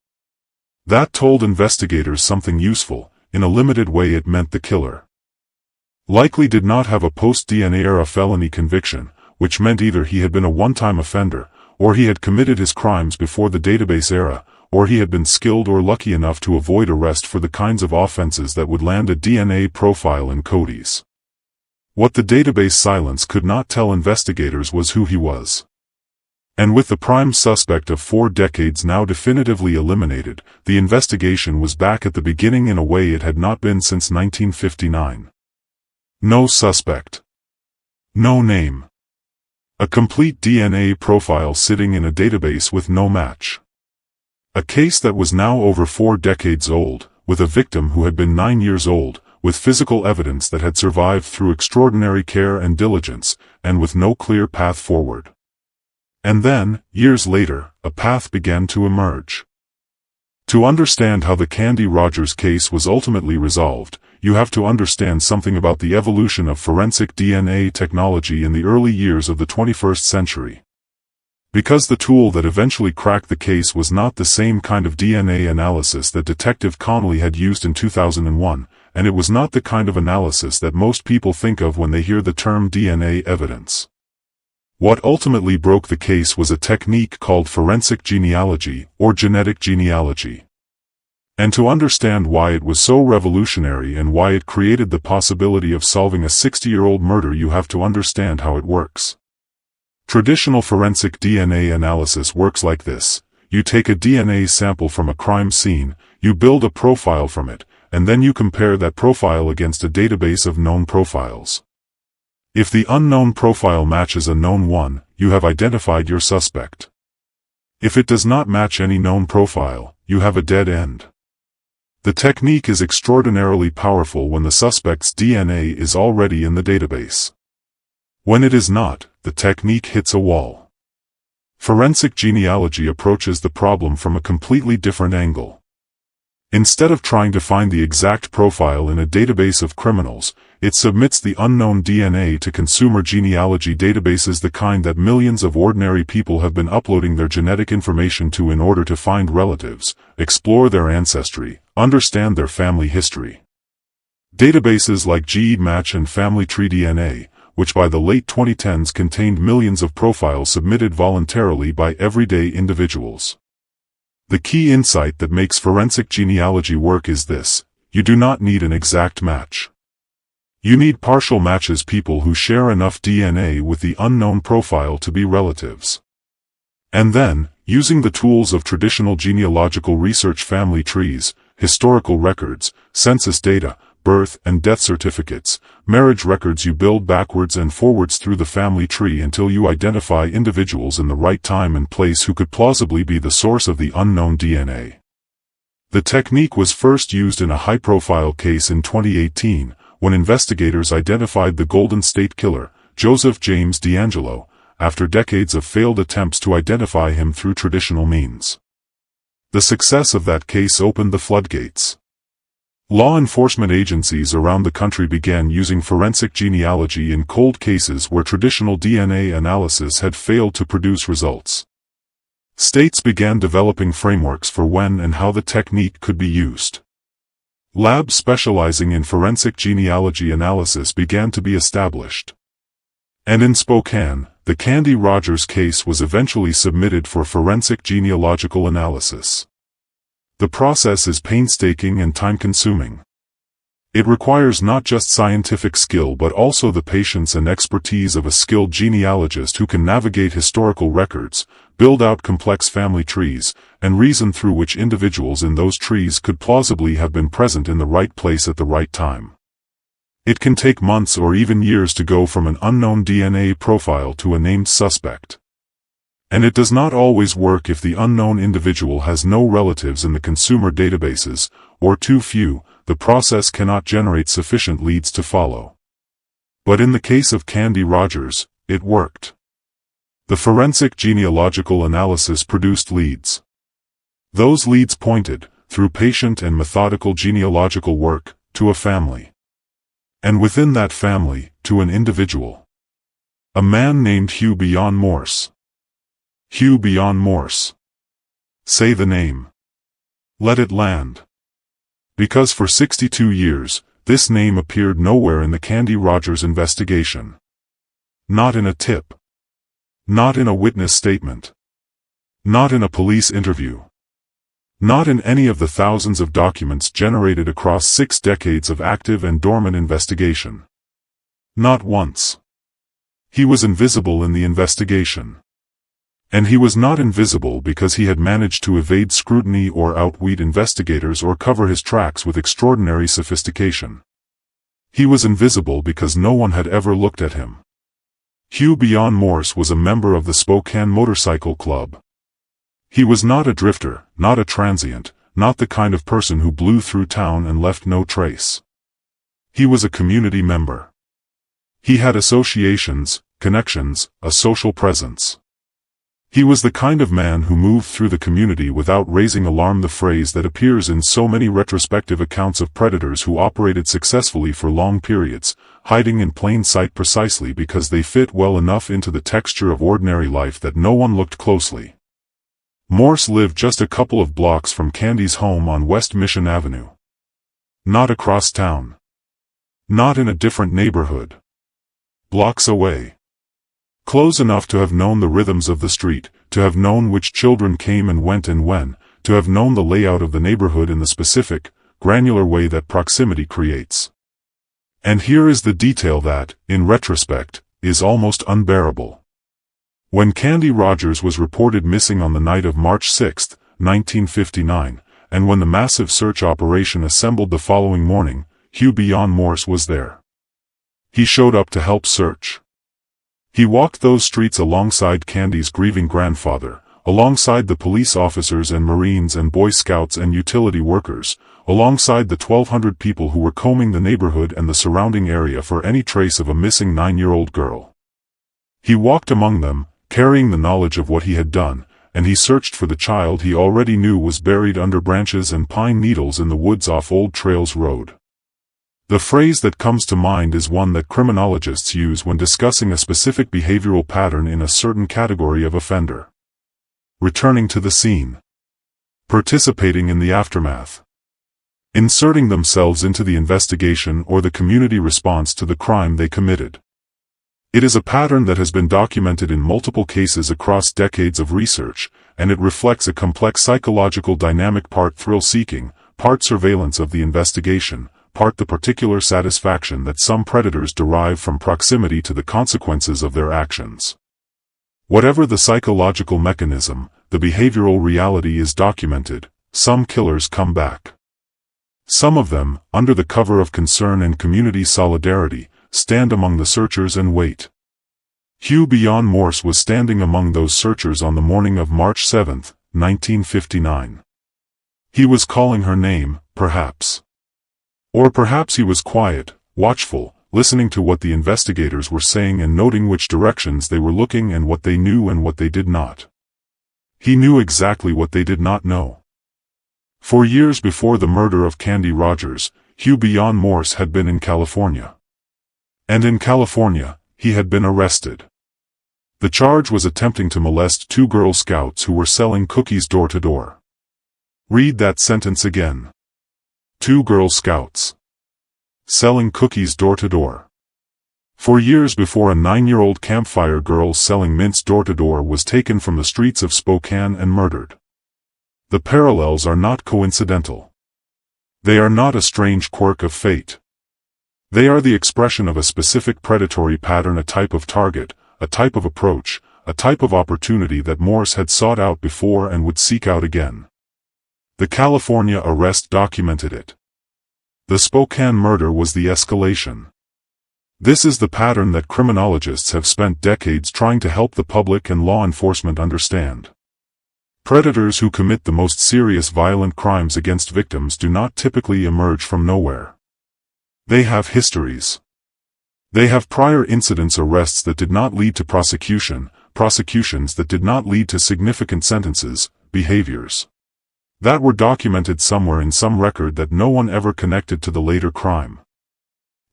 That told investigators something useful. In a limited way, it meant the killer likely did not have a post-DNA era felony conviction, which meant either he had been a one-time offender, or he had committed his crimes before the database era, or he had been skilled or lucky enough to avoid arrest for the kinds of offenses that would land a DNA profile in ColdCase. What the database silence could not tell investigators was who he was. And with the prime suspect of 4 decades now definitively eliminated, the investigation was back at the beginning in a way it had not been since 1959. No suspect. No name. A complete DNA profile sitting in a database with no match. A case that was now over 4 decades old, with a victim who had been 9 years old, with physical evidence that had survived through extraordinary care and diligence, and with no clear path forward. And then, years later, a path began to emerge. To understand how the Candy Rogers case was ultimately resolved, you have to understand something about the evolution of forensic DNA technology in the early years of the 21st century. Because the tool that eventually cracked the case was not the same kind of DNA analysis that Detective Connolly had used in 2001, and it was not the kind of analysis that most people think of when they hear the term DNA evidence. What ultimately broke the case was a technique called forensic genealogy, or genetic genealogy. And to understand why it was so revolutionary and why it created the possibility of solving a 60-year-old murder, you have to understand how it works. Traditional forensic DNA analysis works like this. You take a DNA sample from a crime scene, you build a profile from it, and then you compare that profile against a database of known profiles. If the unknown profile matches a known one, you have identified your suspect. If it does not match any known profile, you have a dead end. The technique is extraordinarily powerful when the suspect's DNA is already in the database. When it is not, the technique hits a wall. Forensic genealogy approaches the problem from a completely different angle. Instead of trying to find the exact profile in a database of criminals, it submits the unknown DNA to consumer genealogy databases, the kind that millions of ordinary people have been uploading their genetic information to in order to find relatives, explore their ancestry, understand their family history. Databases like GEDmatch and Family Tree DNA, which by the late 2010s contained millions of profiles submitted voluntarily by everyday individuals. The key insight that makes forensic genealogy work is this: you do not need an exact match. You need partial matches, people who share enough DNA with the unknown profile to be relatives. And then, using the tools of traditional genealogical research, family trees, historical records, census data, birth and death certificates, marriage records, you build backwards and forwards through the family tree until you identify individuals in the right time and place who could plausibly be the source of the unknown DNA. The technique was first used in a high-profile case in 2018, when investigators identified the Golden State Killer, Joseph James DeAngelo, after decades of failed attempts to identify him through traditional means. The success of that case opened the floodgates. Law enforcement agencies around the country began using forensic genealogy in cold cases where traditional DNA analysis had failed to produce results. States began developing frameworks for when and how the technique could be used. Labs specializing in forensic genealogy analysis began to be established. And in Spokane, the Candy Rogers case was eventually submitted for forensic genealogical analysis. The process is painstaking and time-consuming. It requires not just scientific skill but also the patience and expertise of a skilled genealogist who can navigate historical records, build out complex family trees, and reason through which individuals in those trees could plausibly have been present in the right place at the right time. It can take months or even years to go from an unknown DNA profile to a named suspect. And it does not always work if the unknown individual has no relatives in the consumer databases, or too few. The process cannot generate sufficient leads to follow. But in the case of Candy Rogers, it worked. The forensic genealogical analysis produced leads. Those leads pointed, through patient and methodical genealogical work, to a family. And within that family, to an individual. A man named Hugh Beion Morse. Hugh Beion Morse. Say the name. Let it land. Because for 62 years, this name appeared nowhere in the Candy Rogers investigation. Not in a tip. Not in a witness statement. Not in a police interview. Not in any of the thousands of documents generated across 6 decades of active and dormant investigation. Not once. He was invisible in the investigation. And he was not invisible because he had managed to evade scrutiny or outwit investigators or cover his tracks with extraordinary sophistication. He was invisible because no one had ever looked at him. Hugh Beion Morse was a member of the Spokane Motorcycle Club. He was not a drifter, not a transient, not the kind of person who blew through town and left no trace. He was a community member. He had associations, connections, a social presence. He was the kind of man who moved through the community without raising alarm, the phrase that appears in so many retrospective accounts of predators who operated successfully for long periods, hiding in plain sight precisely because they fit well enough into the texture of ordinary life that no one looked closely. Morse lived just a couple of blocks from Candy's home on West Mission Avenue. Not across town. Not in a different neighborhood. Blocks away. Close enough to have known the rhythms of the street, to have known which children came and went and when, to have known the layout of the neighborhood in the specific, granular way that proximity creates. And here is the detail that, in retrospect, is almost unbearable. When Candy Rogers was reported missing on the night of March 6, 1959, and when the massive search operation assembled the following morning, Hugh Beion Morse was there. He showed up to help search. He walked those streets alongside Candy's grieving grandfather, alongside the police officers and Marines and Boy Scouts and utility workers, alongside the 1,200 people who were combing the neighborhood and the surrounding area for any trace of a missing 9-year-old girl. He walked among them, carrying the knowledge of what he had done, and he searched for the child he already knew was buried under branches and pine needles in the woods off Old Trails Road. The phrase that comes to mind is one that criminologists use when discussing a specific behavioral pattern in a certain category of offender. Returning to the scene. Participating in the aftermath. Inserting themselves into the investigation or the community response to the crime they committed. It is a pattern that has been documented in multiple cases across decades of research, and it reflects a complex psychological dynamic, part thrill-seeking, part surveillance of the investigation, part the particular satisfaction that some predators derive from proximity to the consequences of their actions. Whatever the psychological mechanism, the behavioral reality is documented. Some killers come back. Some of them, under the cover of concern and community solidarity, stand among the searchers and wait. Hugh Beion Morse was standing among those searchers on the morning of March 7, 1959. He was calling her name, perhaps. Or perhaps he was quiet, watchful, listening to what the investigators were saying and noting which directions they were looking and what they knew and what they did not. He knew exactly what they did not know. For years before the murder of Candy Rogers, Hugh Beion Morse had been in California. And in California, he had been arrested. The charge was attempting to molest 2 Girl Scouts who were selling cookies door to door. Read that sentence again. 2 Girl Scouts. Selling cookies door to door. For years before a 9-year-old campfire girl selling mints door to door was taken from the streets of Spokane and murdered. The parallels are not coincidental. They are not a strange quirk of fate. They are the expression of a specific predatory pattern, a type of target, a type of approach, a type of opportunity that Morse had sought out before and would seek out again. The California arrest documented it. The Spokane murder was the escalation. This is the pattern that criminologists have spent decades trying to help the public and law enforcement understand. Predators who commit the most serious violent crimes against victims do not typically emerge from nowhere. They have histories. They have prior incidents, arrests that did not lead to prosecution, prosecutions that did not lead to significant sentences, behaviors that were documented somewhere in some record that no one ever connected to the later crime.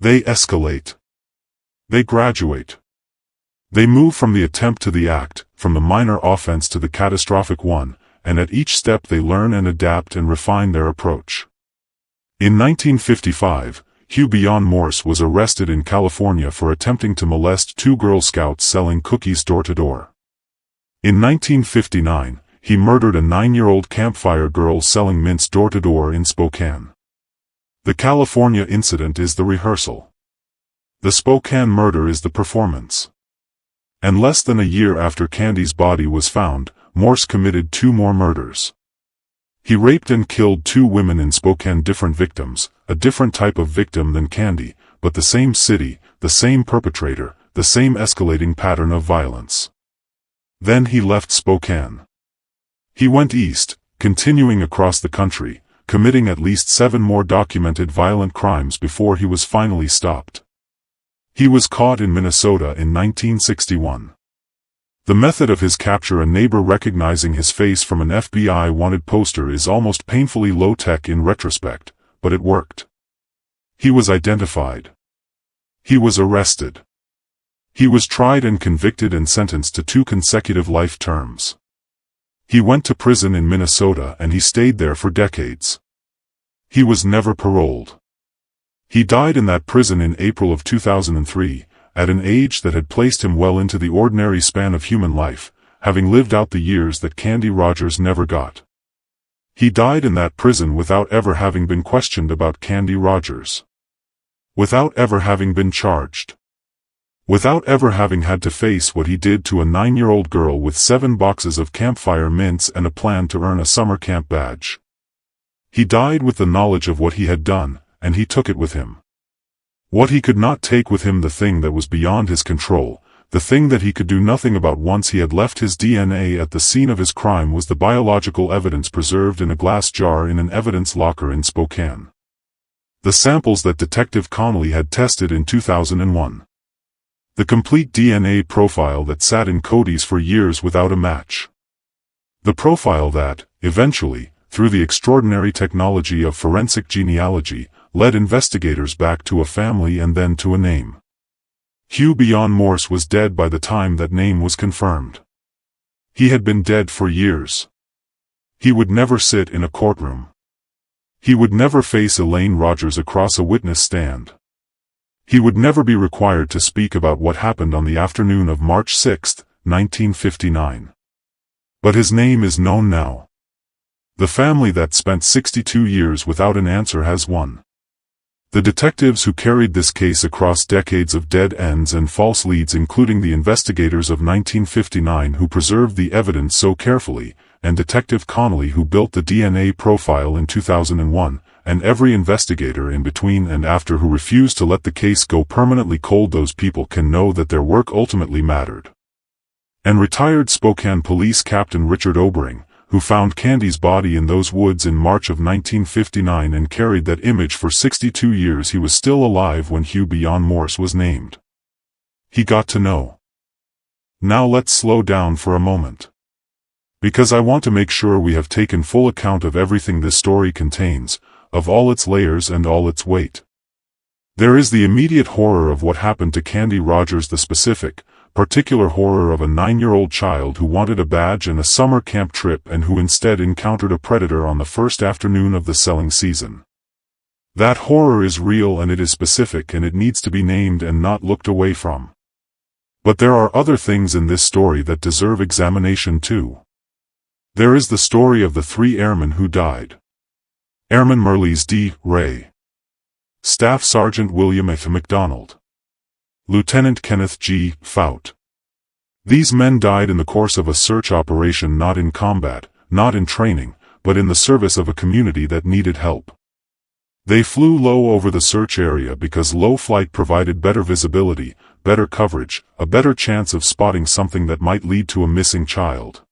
They escalate. They graduate. They move from the attempt to the act, from the minor offense to the catastrophic one, and at each step they learn and adapt and refine their approach. In 1955, Hugh Beion Morse was arrested in California for attempting to molest 2 Girl Scouts selling cookies door-to-door. In 1959, he murdered a 9-year-old campfire girl selling mints door-to-door in Spokane. The California incident is the rehearsal. The Spokane murder is the performance. And less than a year after Candy's body was found, Morse committed 2 more murders. He raped and killed 2 women in Spokane, different victims, a different type of victim than Candy, but the same city, the same perpetrator, the same escalating pattern of violence. Then he left Spokane. He went east, continuing across the country, committing at least 7 more documented violent crimes before he was finally stopped. He was caught in Minnesota in 1961. The method of his capture, a neighbor recognizing his face from an FBI wanted poster, is almost painfully low-tech in retrospect, but it worked. He was identified. He was arrested. He was tried and convicted and sentenced to 2 consecutive life terms. He went to prison in Minnesota and he stayed there for decades. He was never paroled. He died in that prison in April of 2003, at an age that had placed him well into the ordinary span of human life, having lived out the years that Candy Rogers never got. He died in that prison without ever having been questioned about Candy Rogers. Without ever having been charged. Without ever having had to face what he did to a 9-year-old girl with 7 boxes of campfire mints and a plan to earn a summer camp badge. He died with the knowledge of what he had done, and he took it with him. What he could not take with him, the thing that was beyond his control, the thing that he could do nothing about once he had left his DNA at the scene of his crime, was the biological evidence preserved in a glass jar in an evidence locker in Spokane. The samples that Detective Connolly had tested in 2001. The complete DNA profile that sat in Cody's for years without a match. The profile that, eventually, through the extraordinary technology of forensic genealogy, led investigators back to a family and then to a name. Hugh Beion Morse was dead by the time that name was confirmed. He had been dead for years. He would never sit in a courtroom. He would never face Elaine Rogers across a witness stand. He would never be required to speak about what happened on the afternoon of March 6, 1959. But his name is known now. The family that spent 62 years without an answer has won. The detectives who carried this case across decades of dead ends and false leads, including the investigators of 1959 who preserved the evidence so carefully, and Detective Connolly who built the DNA profile in 2001, and every investigator in between and after who refused to let the case go permanently cold, those people can know that their work ultimately mattered. And retired Spokane Police Captain Richard Obering, who found Candy's body in those woods in March of 1959 and carried that image for 62 years, he was still alive when Hugh Beion Morse was named. He got to know. Now let's slow down for a moment. Because I want to make sure we have taken full account of everything this story contains, of all its layers and all its weight. There is the immediate horror of what happened to Candy Rogers, the specific, particular horror of a 9-year-old child who wanted a badge and a summer camp trip and who instead encountered a predator on the first afternoon of the selling season. That horror is real and it is specific and it needs to be named and not looked away from. But there are other things in this story that deserve examination too. There is the story of the 3 airmen who died. Airman Merlees D. Ray. Staff Sergeant William F. McDonald. Lieutenant Kenneth G. Fout. These men died in the course of a search operation, not in combat, not in training, but in the service of a community that needed help. They flew low over the search area because low flight provided better visibility, better coverage, a better chance of spotting something that might lead to a missing child.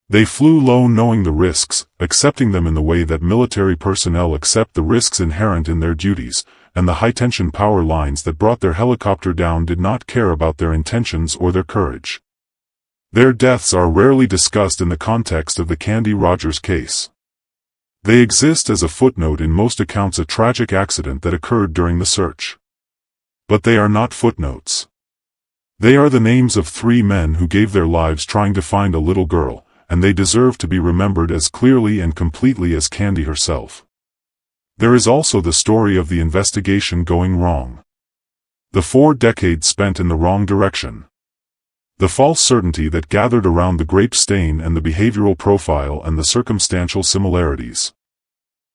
They flew low knowing the risks, accepting them in the way that military personnel accept the risks inherent in their duties, and the high-tension power lines that brought their helicopter down did not care about their intentions or their courage. Their deaths are rarely discussed in the context of the Candy Rogers case. They exist as a footnote in most accounts, a tragic accident that occurred during the search. But they are not footnotes. They are the names of 3 men who gave their lives trying to find a little girl, and they deserve to be remembered as clearly and completely as Candy herself. There is also the story of the investigation going wrong. The 4 decades spent in the wrong direction. The false certainty that gathered around the grape stain and the behavioral profile and the circumstantial similarities.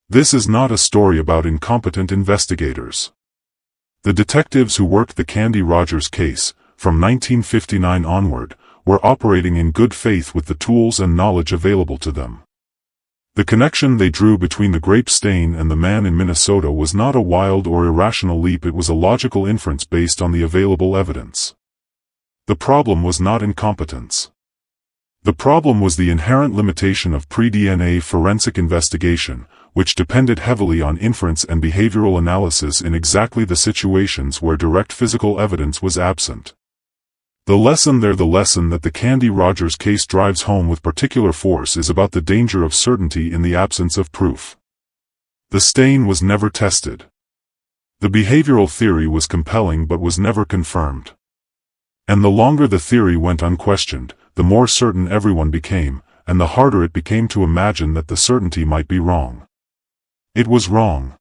This is not a story about incompetent investigators. The detectives who worked the Candy Rogers case, from 1959 onward, were operating in good faith with the tools and knowledge available to them. The connection they drew between the grape stain and the man in Minnesota was not a wild or irrational leap, it was a logical inference based on the available evidence. The problem was not incompetence. The problem was the inherent limitation of pre-DNA forensic investigation, which depended heavily on inference and behavioral analysis in exactly the situations where direct physical evidence was absent. The lesson that the Candy Rogers case drives home with particular force is about the danger of certainty in the absence of proof. The stain was never tested. The behavioral theory was compelling but was never confirmed. And the longer the theory went unquestioned, the more certain everyone became, and the harder it became to imagine that the certainty might be wrong. It was wrong.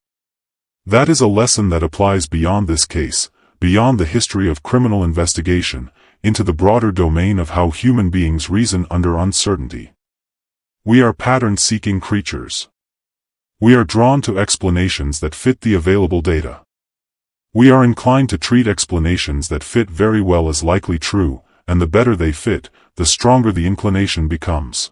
That is a lesson that applies beyond this case, beyond the history of criminal investigation, into the broader domain of how human beings reason under uncertainty. We are pattern-seeking creatures. We are drawn to explanations that fit the available data. We are inclined to treat explanations that fit very well as likely true, and the better they fit, the stronger the inclination becomes.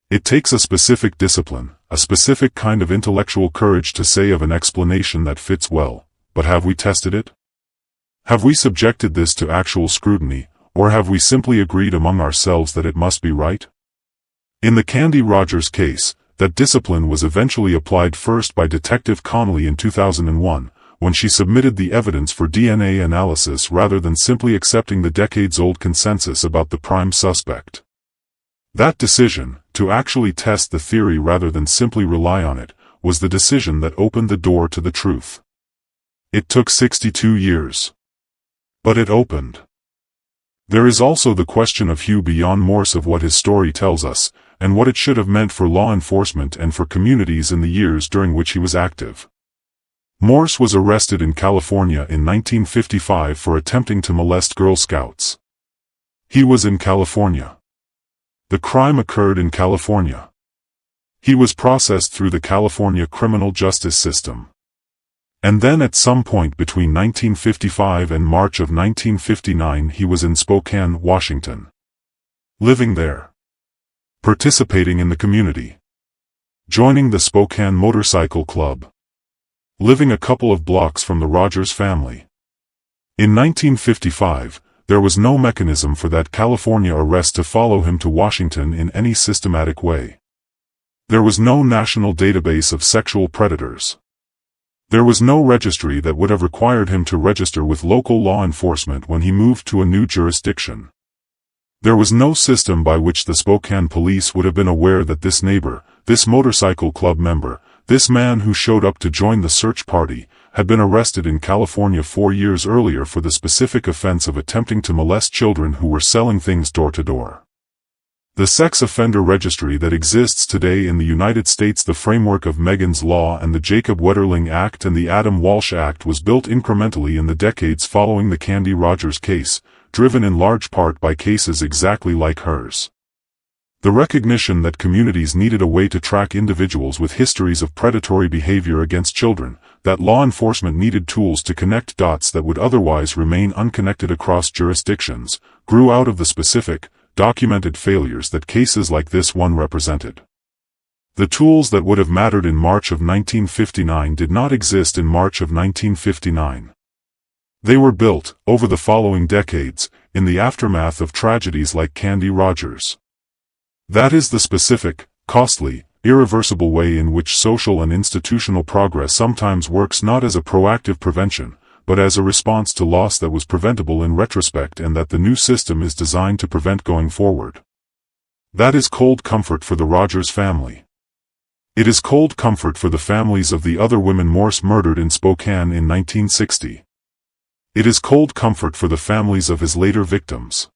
It takes a specific discipline, a specific kind of intellectual courage to say of an explanation that fits well, but have we tested it? Have we subjected this to actual scrutiny, or have we simply agreed among ourselves that it must be right? In the Candy Rogers case, that discipline was eventually applied first by Detective Connolly in 2001, when she submitted the evidence for DNA analysis rather than simply accepting the decades-old consensus about the prime suspect. That decision, to actually test the theory rather than simply rely on it, was the decision that opened the door to the truth. It took 62 years. But it opened. There is also the question of Hugh Beion Morse, of what his story tells us, and what it should have meant for law enforcement and for communities in the years during which he was active. Morse was arrested in California in 1955 for attempting to molest Girl Scouts. He was in California. The crime occurred in California. He was processed through the California criminal justice system. And then at some point between 1955 and March of 1959 he was in Spokane, Washington. Living there. Participating in the community. Joining the Spokane Motorcycle Club. Living a couple of blocks from the Rogers family. In 1955, there was no mechanism for that California arrest to follow him to Washington in any systematic way. There was no national database of sexual predators. There was no registry that would have required him to register with local law enforcement when he moved to a new jurisdiction. There was no system by which the Spokane police would have been aware that this neighbor, this motorcycle club member, this man who showed up to join the search party, had been arrested in California 4 years earlier for the specific offense of attempting to molest children who were selling things door to door. The sex offender registry that exists today in the United States, the framework of Megan's Law and the Jacob Wetterling Act and the Adam Walsh Act, was built incrementally in the decades following the Candy Rogers case, driven in large part by cases exactly like hers. The recognition that communities needed a way to track individuals with histories of predatory behavior against children, that law enforcement needed tools to connect dots that would otherwise remain unconnected across jurisdictions, grew out of the specific, documented failures that cases like this one represented. The tools that would have mattered in March of 1959 did not exist in March of 1959. They were built, over the following decades, in the aftermath of tragedies like Candy Rogers. That is the specific, costly, irreversible way in which social and institutional progress sometimes works, not as a proactive prevention, but as a response to loss that was preventable in retrospect and that the new system is designed to prevent going forward. That is cold comfort for the Rogers family. It is cold comfort for the families of the other women Morse murdered in Spokane in 1960. It is cold comfort for the families of his later victims.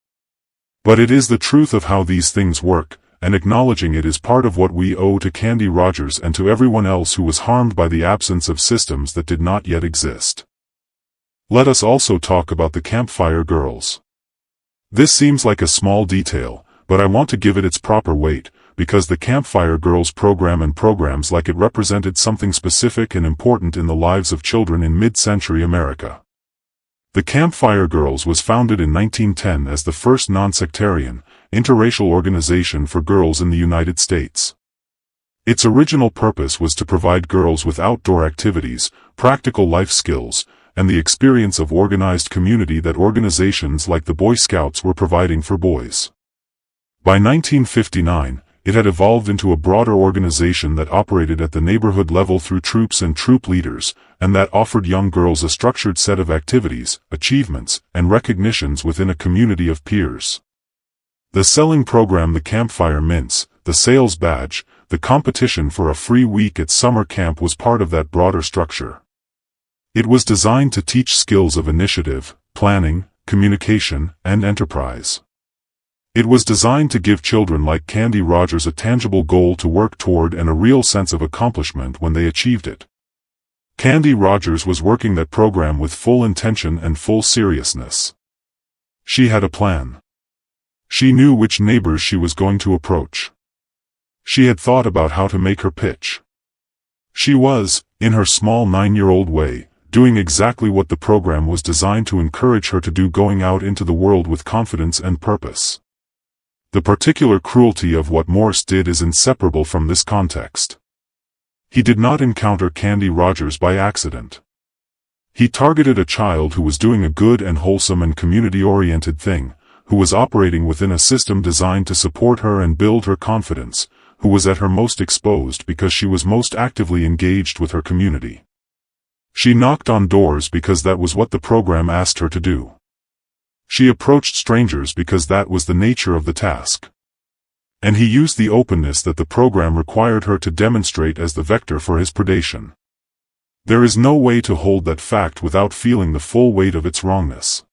But it is the truth of how these things work, and acknowledging it is part of what we owe to Candy Rogers and to everyone else who was harmed by the absence of systems that did not yet exist. Let us also talk about the Campfire Girls. This seems like a small detail, but I want to give it its proper weight, because the Campfire Girls program and programs like it represented something specific and important in the lives of children in mid-century America. The Campfire Girls was founded in 1910 as the first non-sectarian, interracial organization for girls in the United States. Its original purpose was to provide girls with outdoor activities, practical life skills, and the experience of organized community that organizations like the Boy Scouts were providing for boys. By 1959, it had evolved into a broader organization that operated at the neighborhood level through troops and troop leaders, and that offered young girls a structured set of activities, achievements, and recognitions within a community of peers. The selling program, the Campfire Mints, the sales badge, the competition for a free week at summer camp was part of that broader structure. It was designed to teach skills of initiative, planning, communication, and enterprise. It was designed to give children like Candy Rogers a tangible goal to work toward and a real sense of accomplishment when they achieved it. Candy Rogers was working that program with full intention and full seriousness. She had a plan. She knew which neighbors she was going to approach. She had thought about how to make her pitch. She was, in her small 9-year-old way, doing exactly what the program was designed to encourage her to do, going out into the world with confidence and purpose. The particular cruelty of what Morse did is inseparable from this context. He did not encounter Candy Rogers by accident. He targeted a child who was doing a good and wholesome and community-oriented thing, who was operating within a system designed to support her and build her confidence, who was at her most exposed because she was most actively engaged with her community. She knocked on doors because that was what the program asked her to do. She approached strangers because that was the nature of the task. And he used the openness that the program required her to demonstrate as the vector for his predation. There is no way to hold that fact without feeling the full weight of its wrongness.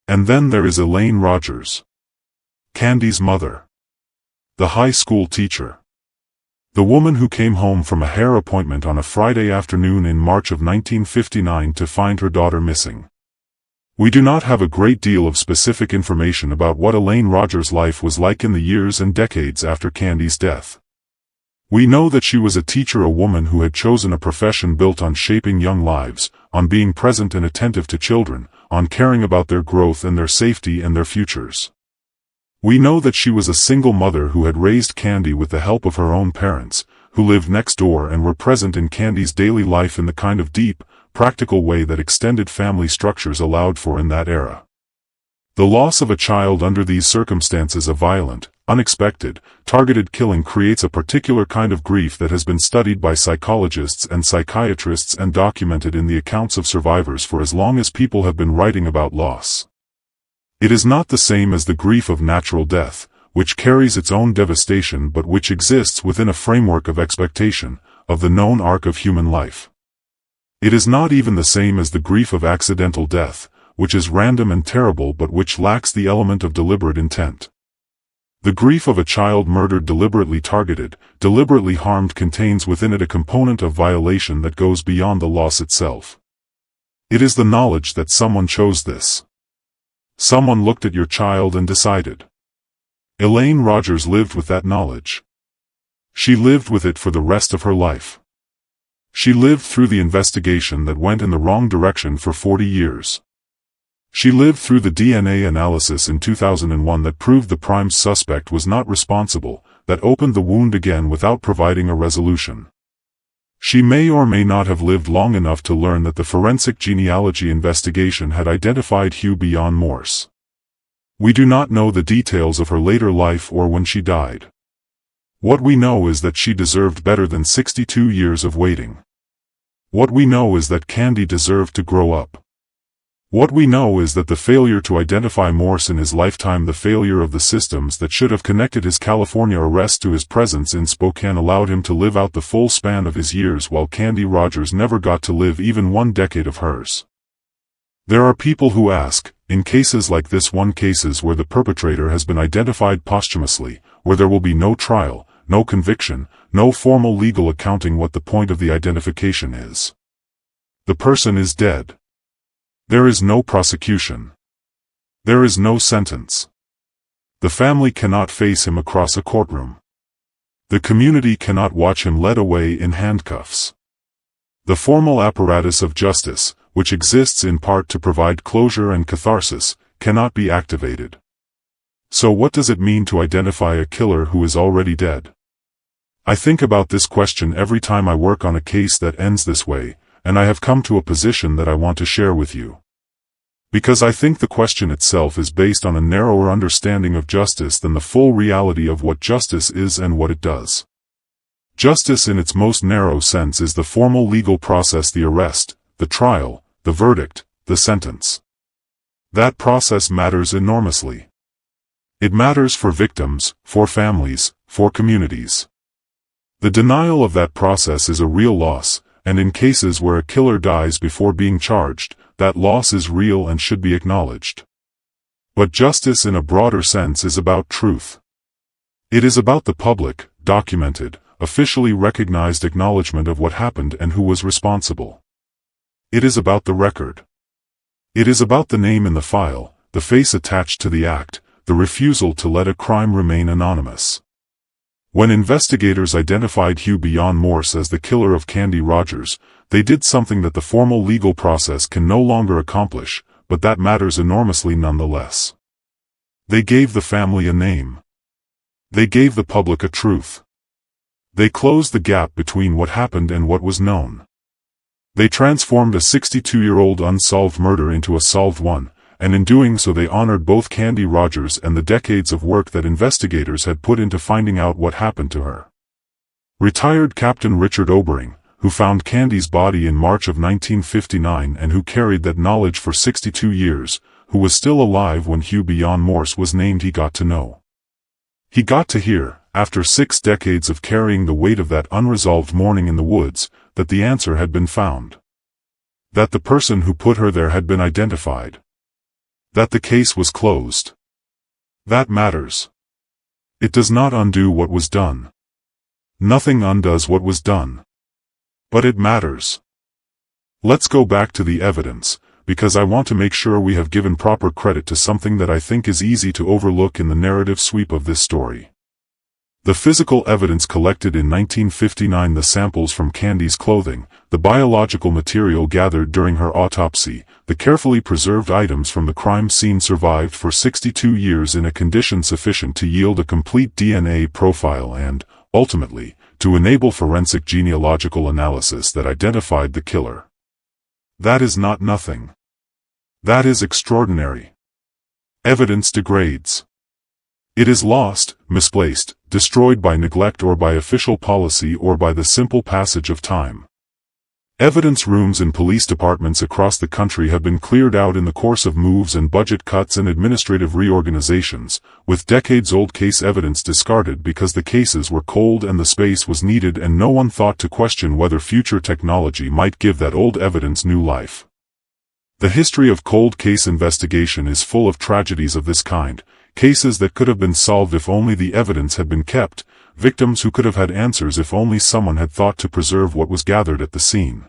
And then there is Elaine Rogers, Candy's mother. The high school teacher. The woman who came home from a hair appointment on a Friday afternoon in March of 1959 to find her daughter missing. We do not have a great deal of specific information about what Elaine Rogers' life was like in the years and decades after Candy's death. We know that she was a teacher, a woman who had chosen a profession built on shaping young lives, on being present and attentive to children, on caring about their growth and their safety and their futures. We know that she was a single mother who had raised Candy with the help of her own parents, who lived next door and were present in Candy's daily life in the kind of deep, practical way that extended family structures allowed for in that era. The loss of a child under these circumstances, a violent, unexpected, targeted killing, creates a particular kind of grief that has been studied by psychologists and psychiatrists and documented in the accounts of survivors for as long as people have been writing about loss. It is not the same as the grief of natural death, which carries its own devastation but which exists within a framework of expectation, of the known arc of human life. It is not even the same as the grief of accidental death, which is random and terrible but which lacks the element of deliberate intent. The grief of a child murdered, deliberately targeted, deliberately harmed, contains within it a component of violation that goes beyond the loss itself. It is the knowledge that someone chose this. Someone looked at your child and decided. Elaine Rogers lived with that knowledge. She lived with it for the rest of her life. She lived through the investigation that went in the wrong direction for 40 years. She lived through the DNA analysis in 2001 that proved the prime suspect was not responsible, that opened the wound again without providing a resolution. She may or may not have lived long enough to learn that the forensic genealogy investigation had identified Hugh Beion Morse. We do not know the details of her later life or when she died. What we know is that she deserved better than 62 years of waiting. What we know is that Candy deserved to grow up. What we know is that the failure to identify Morse in his lifetime, the failure of the systems that should have connected his California arrest to his presence in Spokane, allowed him to live out the full span of his years, while Candy Rogers never got to live even one decade of hers. There are people who ask, in cases like this one, cases where the perpetrator has been identified posthumously, where there will be no trial, no conviction, no formal legal accounting, what the point of the identification is. The person is dead. There is no prosecution. There is no sentence. The family cannot face him across a courtroom. The community cannot watch him led away in handcuffs. The formal apparatus of justice, which exists in part to provide closure and catharsis, cannot be activated. So what does it mean to identify a killer who is already dead? I think about this question every time I work on a case that ends this way, and I have come to a position that I want to share with you. Because I think the question itself is based on a narrower understanding of justice than the full reality of what justice is and what it does. Justice in its most narrow sense is the formal legal process, the arrest, the trial, the verdict, the sentence. That process matters enormously. It matters for victims, for families, for communities. The denial of that process is a real loss, and in cases where a killer dies before being charged, that loss is real and should be acknowledged. But justice in a broader sense is about truth. It is about the public, documented, officially recognized acknowledgement of what happened and who was responsible. It is about the record. It is about the name in the file, the face attached to the act, the refusal to let a crime remain anonymous. When investigators identified Hugh Beion Morse as the killer of Candy Rogers, they did something that the formal legal process can no longer accomplish, but that matters enormously nonetheless. They gave the family a name. They gave the public a truth. They closed the gap between what happened and what was known. They transformed a 62-year-old unsolved murder into a solved one, and in doing so they honored both Candy Rogers and the decades of work that investigators had put into finding out what happened to her. Retired Captain Richard Obering, who found Candy's body in March of 1959 and who carried that knowledge for 62 years, who was still alive when Hugh Beion Morse was named, he got to know. He got to hear, after 6 decades of carrying the weight of that unresolved morning in the woods, that the answer had been found. That the person who put her there had been identified. That the case was closed. That matters. It does not undo what was done. Nothing undoes what was done. But it matters. Let's go back to the evidence, because I want to make sure we have given proper credit to something that I think is easy to overlook in the narrative sweep of this story. The physical evidence collected in 1959, the samples from Candy's clothing, the biological material gathered during her autopsy, the carefully preserved items from the crime scene survived for 62 years in a condition sufficient to yield a complete DNA profile and, ultimately, to enable forensic genealogical analysis that identified the killer. That is not nothing. That is extraordinary. Evidence degrades. It is lost, misplaced, destroyed by neglect or by official policy or by the simple passage of time. Evidence rooms in police departments across the country have been cleared out in the course of moves and budget cuts and administrative reorganizations, with decades-old case evidence discarded because the cases were cold and the space was needed, and no one thought to question whether future technology might give that old evidence new life. The history of cold case investigation is full of tragedies of this kind, cases that could have been solved if only the evidence had been kept, victims who could have had answers if only someone had thought to preserve what was gathered at the scene.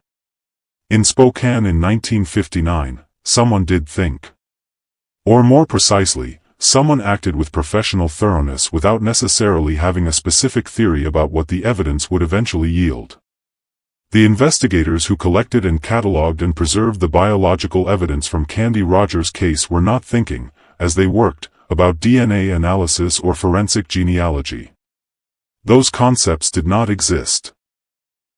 In Spokane in 1959, someone did think. Or more precisely, someone acted with professional thoroughness without necessarily having a specific theory about what the evidence would eventually yield. The investigators who collected and catalogued and preserved the biological evidence from Candy Rogers' case were not thinking, as they worked, about DNA analysis or forensic genealogy. Those concepts did not exist.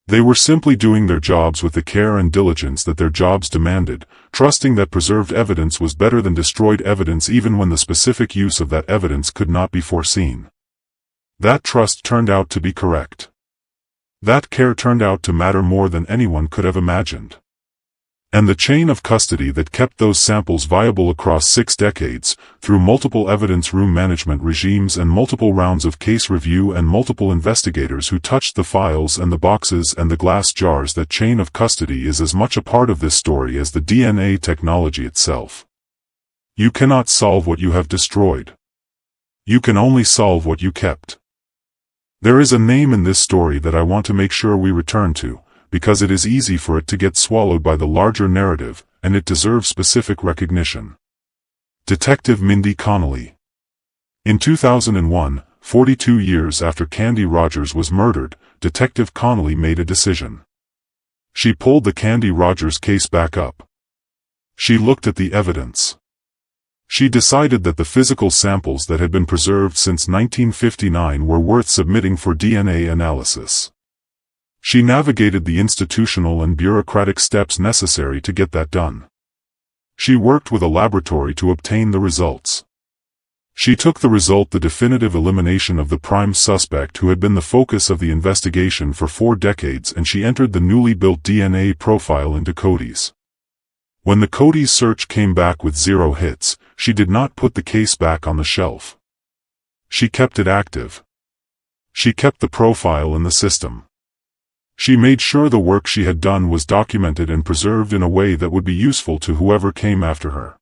They were simply doing their jobs with the care and diligence that their jobs demanded, trusting that preserved evidence was better than destroyed evidence even when the specific use of that evidence could not be foreseen. That trust turned out to be correct. That care turned out to matter more than anyone could have imagined. And the chain of custody that kept those samples viable across 6 decades, through multiple evidence room management regimes and multiple rounds of case review and multiple investigators who touched the files and the boxes and the glass jars, that chain of custody is as much a part of this story as the DNA technology itself. You cannot solve what you have destroyed. You can only solve what you kept. There is a name in this story that I want to make sure we return to, because it is easy for it to get swallowed by the larger narrative, and it deserves specific recognition. Detective Mindy Connolly. In 2001, 42 years after Candy Rogers was murdered, Detective Connolly made a decision. She pulled the Candy Rogers case back up. She looked at the evidence. She decided that the physical samples that had been preserved since 1959 were worth submitting for DNA analysis. She navigated the institutional and bureaucratic steps necessary to get that done. She worked with a laboratory to obtain the results. She took the result, the definitive elimination of the prime suspect who had been the focus of the investigation for 4 decades, and she entered the newly built DNA profile into ColdCase. When the ColdCase search came back with 0 hits, she did not put the case back on the shelf. She kept it active. She kept the profile in the system. She made sure the work she had done was documented and preserved in a way that would be useful to whoever came after her.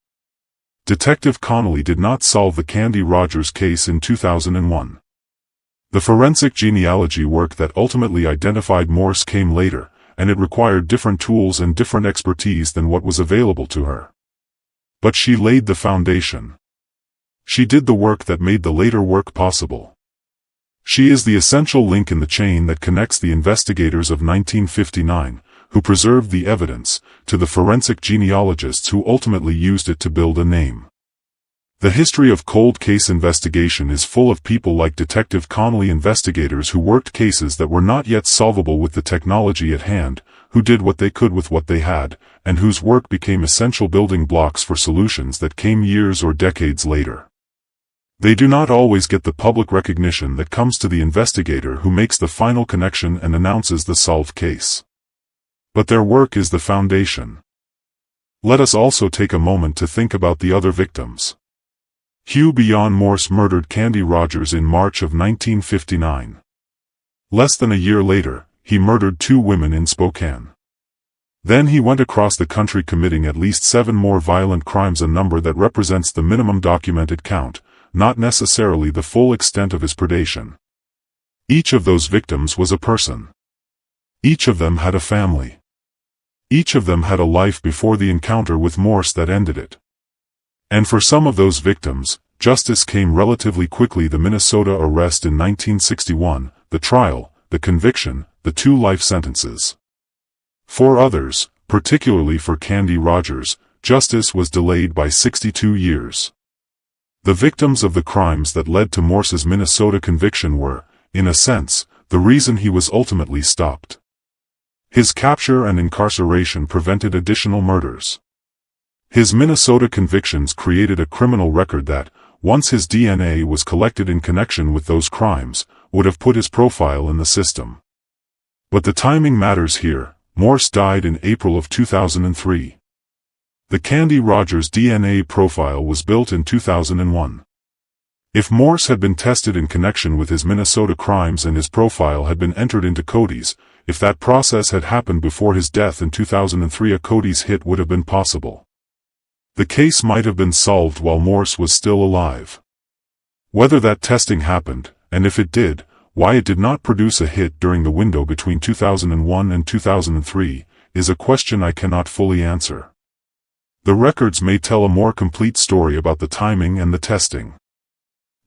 Detective Connolly did not solve the Candy Rogers case in 2001. The forensic genealogy work that ultimately identified Morse came later, and it required different tools and different expertise than what was available to her. But she laid the foundation. She did the work that made the later work possible. She is the essential link in the chain that connects the investigators of 1959, who preserved the evidence, to the forensic genealogists who ultimately used it to build a name. The history of cold case investigation is full of people like Detective Connolly, investigators who worked cases that were not yet solvable with the technology at hand, who did what they could with what they had, and whose work became essential building blocks for solutions that came years or decades later. They do not always get the public recognition that comes to the investigator who makes the final connection and announces the solved case. But their work is the foundation. Let us also take a moment to think about the other victims. Hugh Beion Morse murdered Candy Rogers in March of 1959. Less than a year later, he murdered 2 women in Spokane. Then he went across the country committing at least 7 more violent crimes, a number that represents the minimum documented count, not necessarily the full extent of his predation. Each of those victims was a person. Each of them had a family. Each of them had a life before the encounter with Morse that ended it. And for some of those victims, justice came relatively quickly: the Minnesota arrest in 1961, the trial, the conviction, the 2 life sentences. For others, particularly for Candy Rogers, justice was delayed by 62 years. The victims of the crimes that led to Morse's Minnesota conviction were, in a sense, the reason he was ultimately stopped. His capture and incarceration prevented additional murders. His Minnesota convictions created a criminal record that, once his DNA was collected in connection with those crimes, would have put his profile in the system. But the timing matters here. Morse died in April of 2003. The Candy Rogers DNA profile was built in 2001. If Morse had been tested in connection with his Minnesota crimes and his profile had been entered into ColdCase, if that process had happened before his death in 2003, a ColdCase hit would have been possible. The case might have been solved while Morse was still alive. Whether that testing happened, and if it did, why it did not produce a hit during the window between 2001 and 2003, is a question I cannot fully answer. The records may tell a more complete story about the timing and the testing.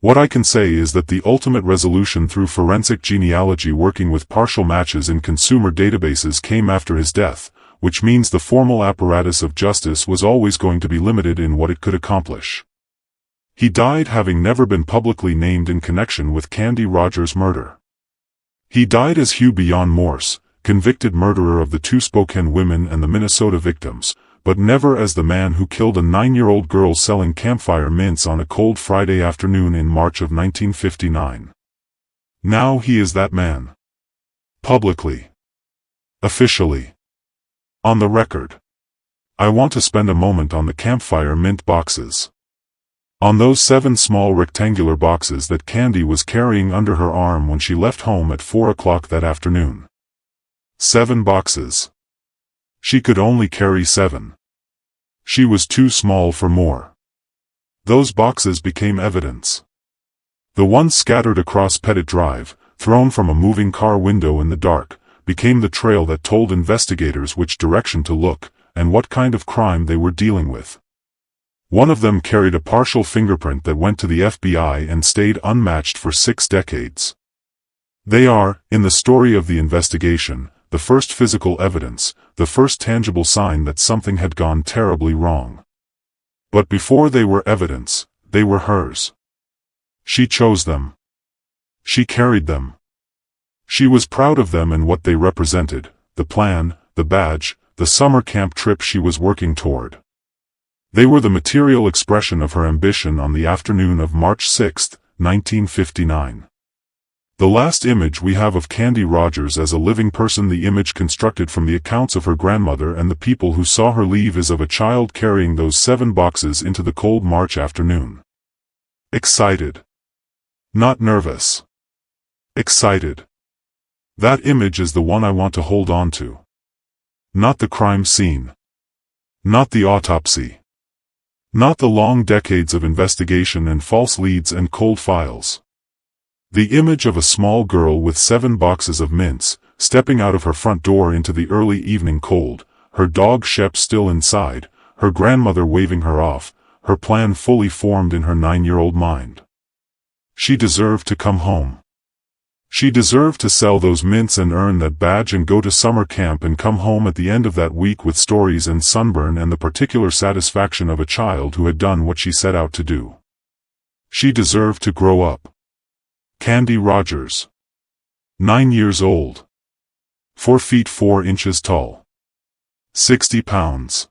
What I can say is that the ultimate resolution through forensic genealogy working with partial matches in consumer databases came after his death, which means the formal apparatus of justice was always going to be limited in what it could accomplish. He died having never been publicly named in connection with Candy Rogers' murder. He died as Hugh Beion Morse, convicted murderer of the 2 Spokane women and the Minnesota victims, but never as the man who killed a 9-year-old girl selling campfire mints on a cold Friday afternoon in March of 1959. Now he is that man. Publicly. Officially. On the record. I want to spend a moment on the campfire mint boxes. On those 7 small rectangular boxes that Candy was carrying under her arm when she left home at 4 o'clock that afternoon. 7 boxes. She could only carry 7. She was too small for more. Those boxes became evidence. The ones scattered across Pettit Drive, thrown from a moving car window in the dark, became the trail that told investigators which direction to look, and what kind of crime they were dealing with. One of them carried a partial fingerprint that went to the FBI and stayed unmatched for 6 decades. They are, in the story of the investigation, the first physical evidence, the first tangible sign that something had gone terribly wrong. But before they were evidence, they were hers. She chose them. She carried them. She was proud of them and what they represented, the plan, the badge, the summer camp trip she was working toward. They were the material expression of her ambition on the afternoon of March 6, 1959. The last image we have of Candy Rogers as a living person, the image constructed from the accounts of her grandmother and the people who saw her leave, is of a child carrying those 7 boxes into the cold March afternoon. Excited. Not nervous. Excited. That image is the one I want to hold on to. Not the crime scene. Not the autopsy. Not the long decades of investigation and false leads and cold files. The image of a small girl with 7 boxes of mints, stepping out of her front door into the early evening cold, her dog Shep still inside, her grandmother waving her off, her plan fully formed in her 9-year-old mind. She deserved to come home. She deserved to sell those mints and earn that badge and go to summer camp and come home at the end of that week with stories and sunburn and the particular satisfaction of a child who had done what she set out to do. She deserved to grow up. Candy Rogers. 9 years old. 4 feet 4 inches tall. 60 pounds.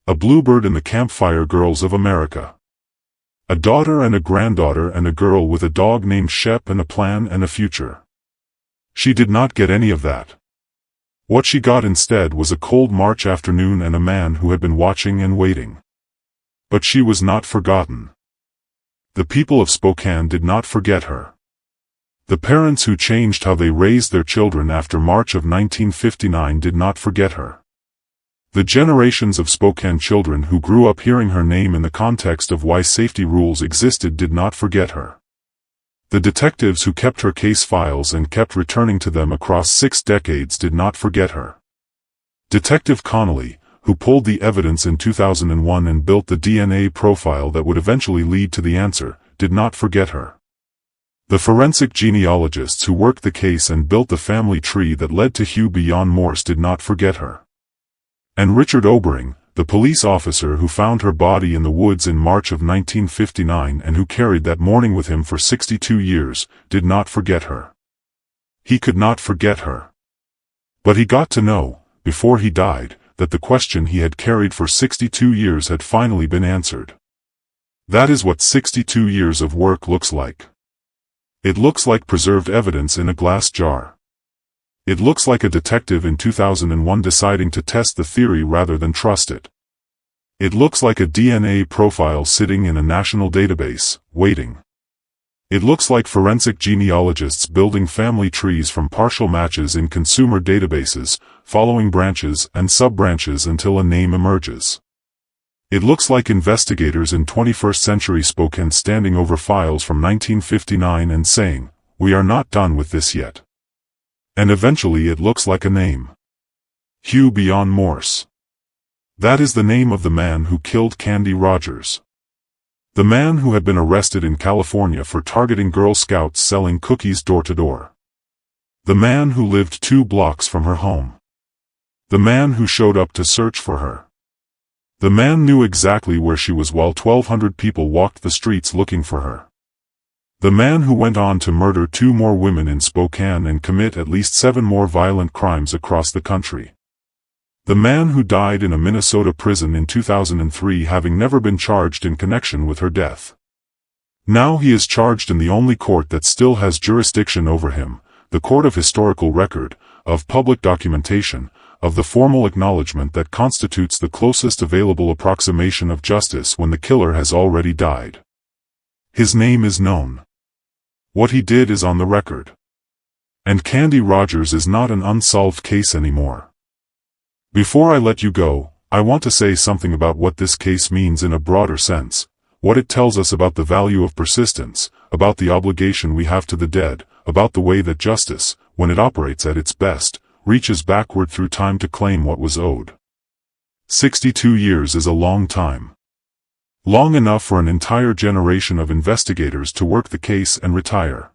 A bluebird in the Campfire Girls of America. A daughter and a granddaughter and a girl with a dog named Shep and a plan and a future. She did not get any of that. What she got instead was a cold March afternoon and a man who had been watching and waiting. But she was not forgotten. The people of Spokane did not forget her. The parents who changed how they raised their children after March of 1959 did not forget her. The generations of Spokane children who grew up hearing her name in the context of why safety rules existed did not forget her. The detectives who kept her case files and kept returning to them across 6 decades did not forget her. Detective Connolly, who pulled the evidence in 2001 and built the DNA profile that would eventually lead to the answer, did not forget her. The forensic genealogists who worked the case and built the family tree that led to Hugh Beion Morse did not forget her. And Richard Obering, the police officer who found her body in the woods in March of 1959 and who carried that morning with him for 62 years, did not forget her. He could not forget her. But he got to know, before he died, that the question he had carried for 62 years had finally been answered. That is what 62 years of work looks like. It looks like preserved evidence in a glass jar. It looks like a detective in 2001 deciding to test the theory rather than trust it. It looks like a DNA profile sitting in a national database, waiting. It looks like forensic genealogists building family trees from partial matches in consumer databases, following branches and sub-branches until a name emerges. It looks like investigators in 21st century Spokane standing over files from 1959 and saying, "We are not done with this yet." And eventually it looks like a name. Hugh Beion Morse. That is the name of the man who killed Candy Rogers. The man who had been arrested in California for targeting Girl Scouts selling cookies door to door. The man who lived 2 blocks from her home. The man who showed up to search for her. The man knew exactly where she was while 1,200 people walked the streets looking for her. The man who went on to murder 2 more women in Spokane and commit at least 7 more violent crimes across the country. The man who died in a Minnesota prison in 2003 having never been charged in connection with her death. Now he is charged in the only court that still has jurisdiction over him, the court of historical record, of public documentation, of the formal acknowledgement that constitutes the closest available approximation of justice when the killer has already died. His name is known. What he did is on the record. And Candy Rogers is not an unsolved case anymore. Before I let you go, I want to say something about what this case means in a broader sense, what it tells us about the value of persistence, about the obligation we have to the dead, about the way that justice, when it operates at its best, reaches backward through time to claim what was owed. 62 years is a long time. Long enough for an entire generation of investigators to work the case and retire.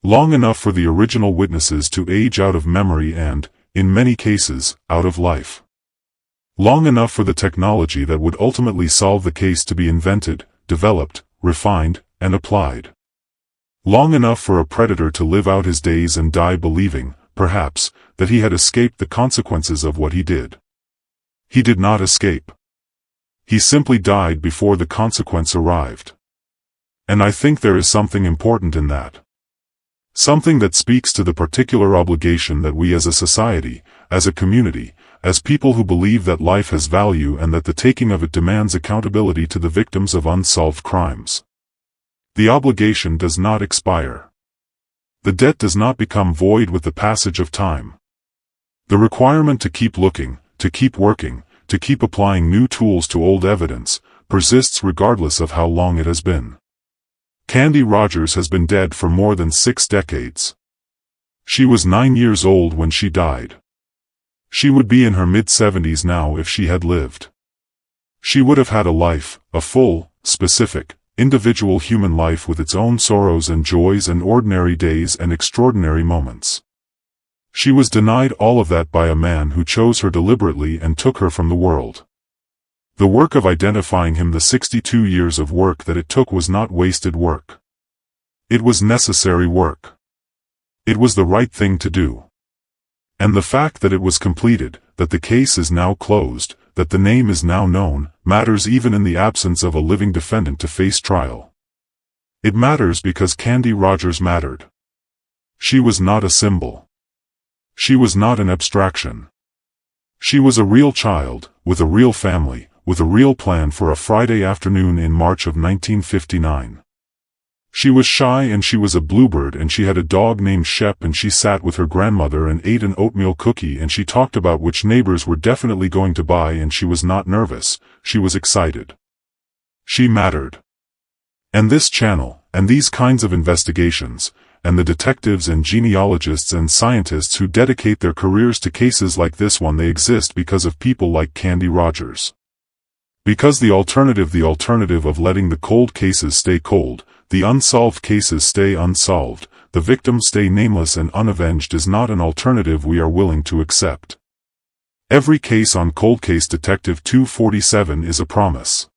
Long enough for the original witnesses to age out of memory and, in many cases, out of life. Long enough for the technology that would ultimately solve the case to be invented, developed, refined, and applied. Long enough for a predator to live out his days and die believing, perhaps, that he had escaped the consequences of what he did. He did not escape. He simply died before the consequence arrived. And I think there is something important in that. Something that speaks to the particular obligation that we as a society, as a community, as people who believe that life has value and that the taking of it demands accountability to the victims of unsolved crimes. The obligation does not expire. The debt does not become void with the passage of time. The requirement to keep looking, to keep working, to keep applying new tools to old evidence, persists regardless of how long it has been. Candy Rogers has been dead for more than 6 decades. She was 9 years old when she died. She would be in her mid-70s now if she had lived. She would have had a life, a full, specific, individual human life with its own sorrows and joys and ordinary days and extraordinary moments. She was denied all of that by a man who chose her deliberately and took her from the world. The work of identifying him, the 62 years of work that it took, was not wasted work. It was necessary work. It was the right thing to do. And the fact that it was completed, that the case is now closed, that the name is now known, matters even in the absence of a living defendant to face trial. It matters because Candy Rogers mattered. She was not a symbol. She was not an abstraction. She was a real child, with a real family, with a real plan for a Friday afternoon in March of 1959. She was shy and she was a bluebird and she had a dog named Shep and she sat with her grandmother and ate an oatmeal cookie and she talked about which neighbors were definitely going to buy and she was not nervous, she was excited. She mattered. And this channel, and these kinds of investigations, and the detectives and genealogists and scientists who dedicate their careers to cases like this one, they exist because of people like Candy Rogers. Because the alternative of letting the cold cases stay cold, the unsolved cases stay unsolved, the victims stay nameless and unavenged, is not an alternative we are willing to accept. Every case on ColdCase Detective 247 is a promise.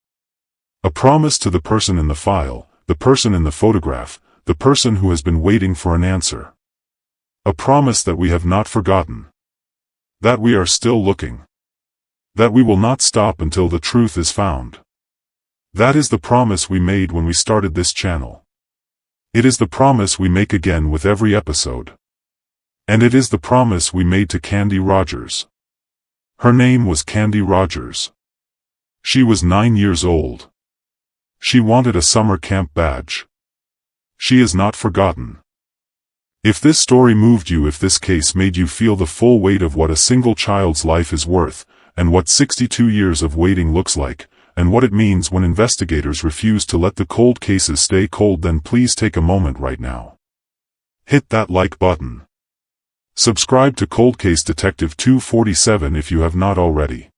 A promise to the person in the file, the person in the photograph, the person who has been waiting for an answer. A promise that we have not forgotten. That we are still looking. That we will not stop until the truth is found. That is the promise we made when we started this channel. It is the promise we make again with every episode. And it is the promise we made to Candy Rogers. Her name was Candy Rogers. She was 9 years old. She wanted a summer camp badge. She is not forgotten. If this story moved you, if this case made you feel the full weight of what a single child's life is worth, and what 62 years of waiting looks like, and what it means when investigators refuse to let the cold cases stay cold, then please take a moment right now. Hit that like button. Subscribe to ColdCase Detective 247 if you have not already.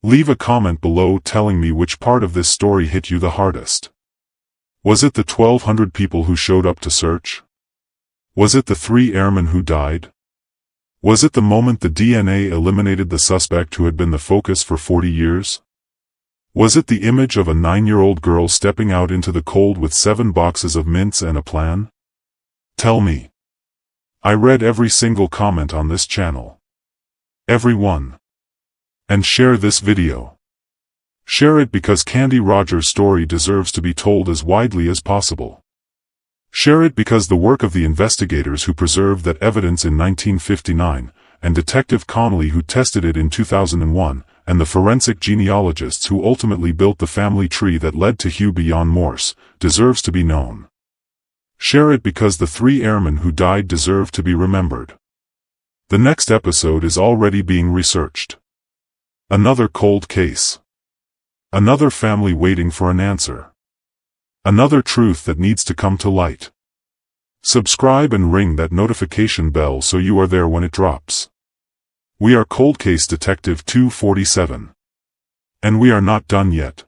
Leave a comment below telling me which part of this story hit you the hardest. Was it the 1,200 people who showed up to search? Was it the 3 airmen who died? Was it the moment the DNA eliminated the suspect who had been the focus for 40 years? Was it the image of a 9-year-old girl stepping out into the cold with 7 boxes of mints and a plan? Tell me. I read every single comment on this channel. Every one. And share this video. Share it because Candy Rogers' story deserves to be told as widely as possible. Share it because the work of the investigators who preserved that evidence in 1959, and Detective Connolly who tested it in 2001, and the forensic genealogists who ultimately built the family tree that led to Hugh Beion Morse, deserves to be known. Share it because the 3 airmen who died deserve to be remembered. The next episode is already being researched. Another cold case. Another family waiting for an answer. Another truth that needs to come to light. Subscribe and ring that notification bell so you are there when it drops. We are Cold Case Detective 247. And we are not done yet.